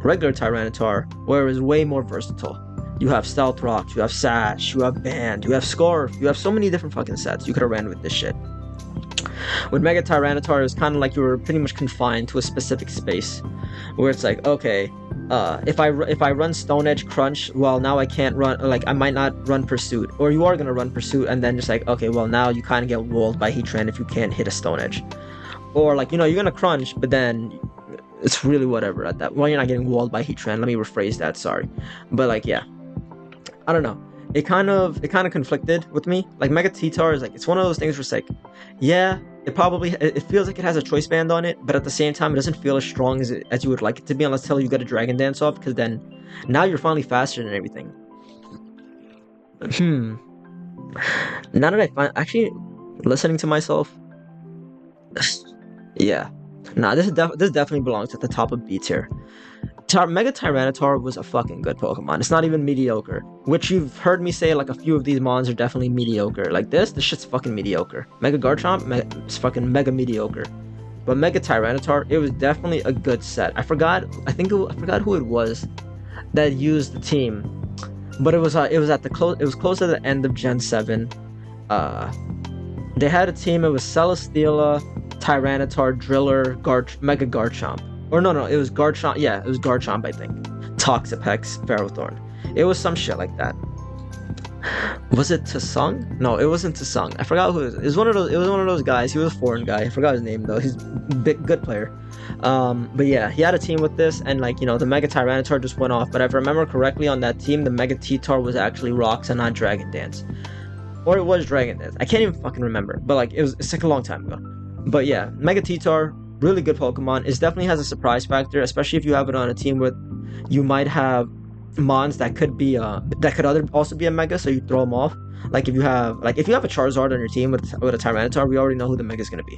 regular Tyranitar, where it is way more versatile. You have Stealth Rock, you have Sash, you have Band, you have Scarf, you have so many different fucking sets you could have ran with this shit. With Mega Tyranitar, it was kind of like you were pretty much confined to a specific space, where it's like, okay, if I run Stone Edge Crunch, well, now I can't run, like, I might not run Pursuit, or you are gonna run Pursuit, and then just like, okay, well, now you kind of get walled by Heatran if you can't hit a Stone Edge, or like, you know, you're gonna Crunch, but then it's really whatever at that. Well, you're not getting walled by Heatran. Let me rephrase that. Sorry, but like, yeah, I don't know. It kind of conflicted with me. Like Mega T-Tar is like, it's one of those things where it's like, yeah, it feels like it has a choice band on it, but at the same time, it doesn't feel as strong as you would like it to be until you get a Dragon Dance off, because then now you're finally faster than everything. Now that I find actually listening to myself, yeah, nah, this definitely belongs at the top of B tier. Mega Tyranitar was a fucking good Pokemon. It's not even mediocre, which you've heard me say, like, a few of these mons are definitely mediocre. Like this shit's fucking mediocre. Mega Garchomp, it's fucking mega mediocre. But Mega Tyranitar, it was definitely a good set. I forgot who it was that used the team, but it was close to the end of Gen 7. They had a team. It was Celesteela, Tyranitar, Driller, Mega Garchomp. Or no, it was Garchomp. Yeah, it was Garchomp, I think. Toxapex, Ferrothorn. It was some shit like that. Was it Tsung? No, it wasn't Tsung. I forgot who it was. It was one of those guys. He was a foreign guy. I forgot his name though. He's a good player. But yeah, he had a team with this, and like, you know, the Mega Tyranitar just went off. But if I remember correctly, on that team, the Mega T-Tar was actually Rocks and not Dragon Dance. Or it was Dragon Dance. I can't even fucking remember. But like, it's like a long time ago. But yeah, Mega T-Tar, really good Pokemon. It definitely has a surprise factor, especially if you have it on a team with, you might have mons that could be also be a Mega, so you throw them off. Like if you have a Charizard on your team with a Tyranitar, we already know who the Mega is gonna be.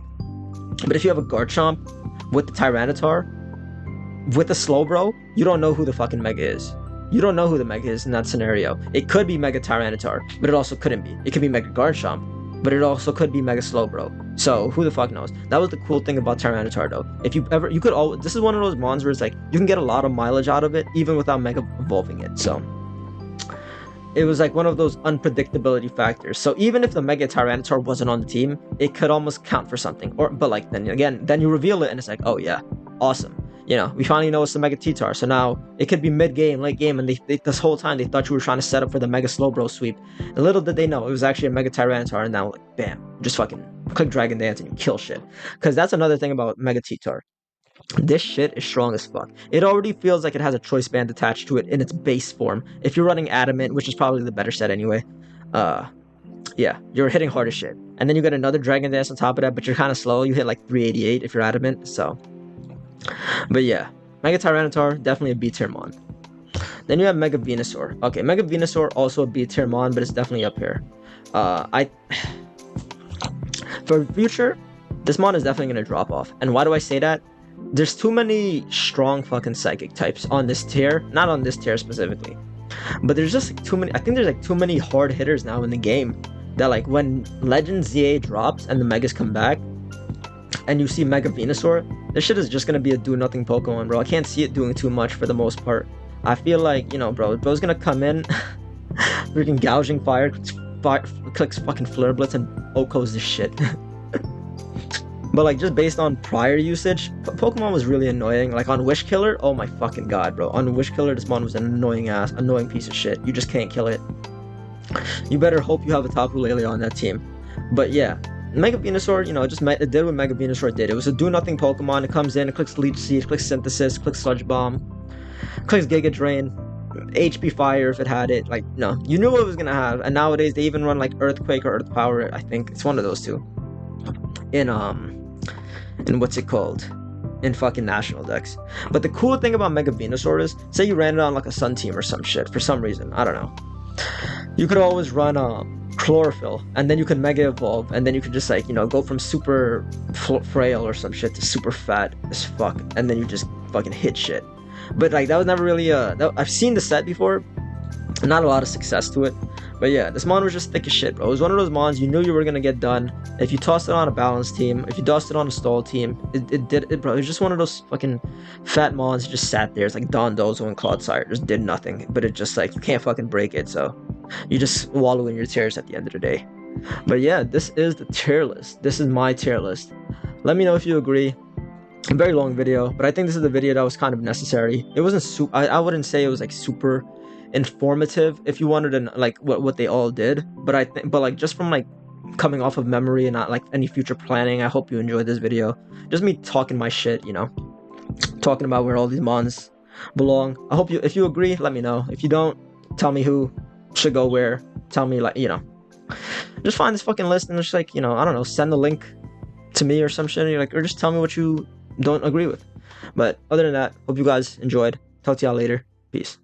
But if you have a Garchomp with the Tyranitar with a Slowbro, you don't know who the fucking Mega is. You don't know who the Mega is in that scenario. It could be Mega Tyranitar, but it also couldn't be. It could be Mega Garchomp, but it also could be Mega Slowbro. So who the fuck knows? That was the cool thing about Tyranitar though. This is one of those mons where it's like, you can get a lot of mileage out of it even without Mega evolving it. So it was like one of those unpredictability factors. So even if the Mega Tyranitar wasn't on the team, it could almost count for something. But like, then you reveal it and it's like, oh yeah, awesome. You know, we finally know it's the Mega T-Tar, so now it could be mid-game, late game, and they this whole time they thought you were trying to set up for the Mega Slowbro sweep. And little did they know, it was actually a Mega Tyranitar, and now, like, bam, just fucking click Dragon Dance and you kill shit. Because that's another thing about Mega T-Tar. This shit is strong as fuck. It already feels like it has a choice band attached to it in its base form. If you're running Adamant, which is probably the better set anyway, yeah, you're hitting hard as shit. And then you get another Dragon Dance on top of that, but you're kind of slow. You hit like 388 if you're Adamant, so... But yeah, Mega Tyranitar, definitely a B tier mon. Then you have Mega Venusaur. Okay, Mega Venusaur, also a B tier mon, but it's definitely up here. For future, this mon is definitely going to drop off. And why do I say that? There's too many strong fucking psychic types on this tier. Not on this tier specifically, but there's just like too many. I think there's like too many hard hitters now in the game that, like, when Legend ZA drops and the Megas come back, and you see Mega Venusaur, this shit is just gonna be a do-nothing Pokemon, bro. I can't see it doing too much for the most part. I feel like, you know, bro's gonna come in, freaking gouging fire, clicks fucking Flare Blitz, and Oko's this shit. But like, just based on prior usage, Pokemon was really annoying. Like on Wish Killer, oh my fucking god, bro. On Wish Killer, this mon was an annoying piece of shit. You just can't kill it. You better hope you have a Tapu Lele on that team. But yeah, Mega Venusaur, you know, it did what Mega Venusaur did. It was a do-nothing Pokemon. It comes in, it clicks Leech Seed, clicks Synthesis, clicks Sludge Bomb, clicks Giga Drain, HP Fire if it had it. Like, no, you knew what it was gonna have. And nowadays, they even run like Earthquake or Earth Power. I think it's one of those two. In what's it called? In fucking National Decks. But the cool thing about Mega Venusaur is, say you ran it on like a Sun team or some shit for some reason. I don't know. You could always run Chlorophyll, and then you could Mega Evolve, and then you could just, like, you know, go from super frail or some shit to super fat as fuck, and then you just fucking hit shit. But like that was never really I've seen the set before, not a lot of success to it. But yeah, this mon was just thick as shit, bro. It was one of those mons you knew you were gonna get done. If you tossed it on a balanced team, if you tossed it on a stall team, it did it, bro. It was just one of those fucking fat mons that just sat there. It's like Don Dozo and Clodsire just did nothing. But it just like you can't fucking break it, so you just wallow in your tears at the end of the day. But yeah, this is the tier list. This is my tier list. Let me know if you agree. A very long video, but I think this is the video that was kind of necessary. It wasn't super. I wouldn't say it was like super informative if you wanted to like what they all did, but I think, but like just from like coming off of memory and not like any future planning, I hope you enjoyed this video. Just me talking my shit, you know, talking about where all these mons belong. I hope you, if you agree, let me know. If you don't, tell me who should go where. Tell me, like, you know, just find this fucking list and just like, you know, I don't know, send the link to me or some shit, or like, or just tell me what you don't agree with. But other than that, hope you guys enjoyed. Talk to y'all later. Peace.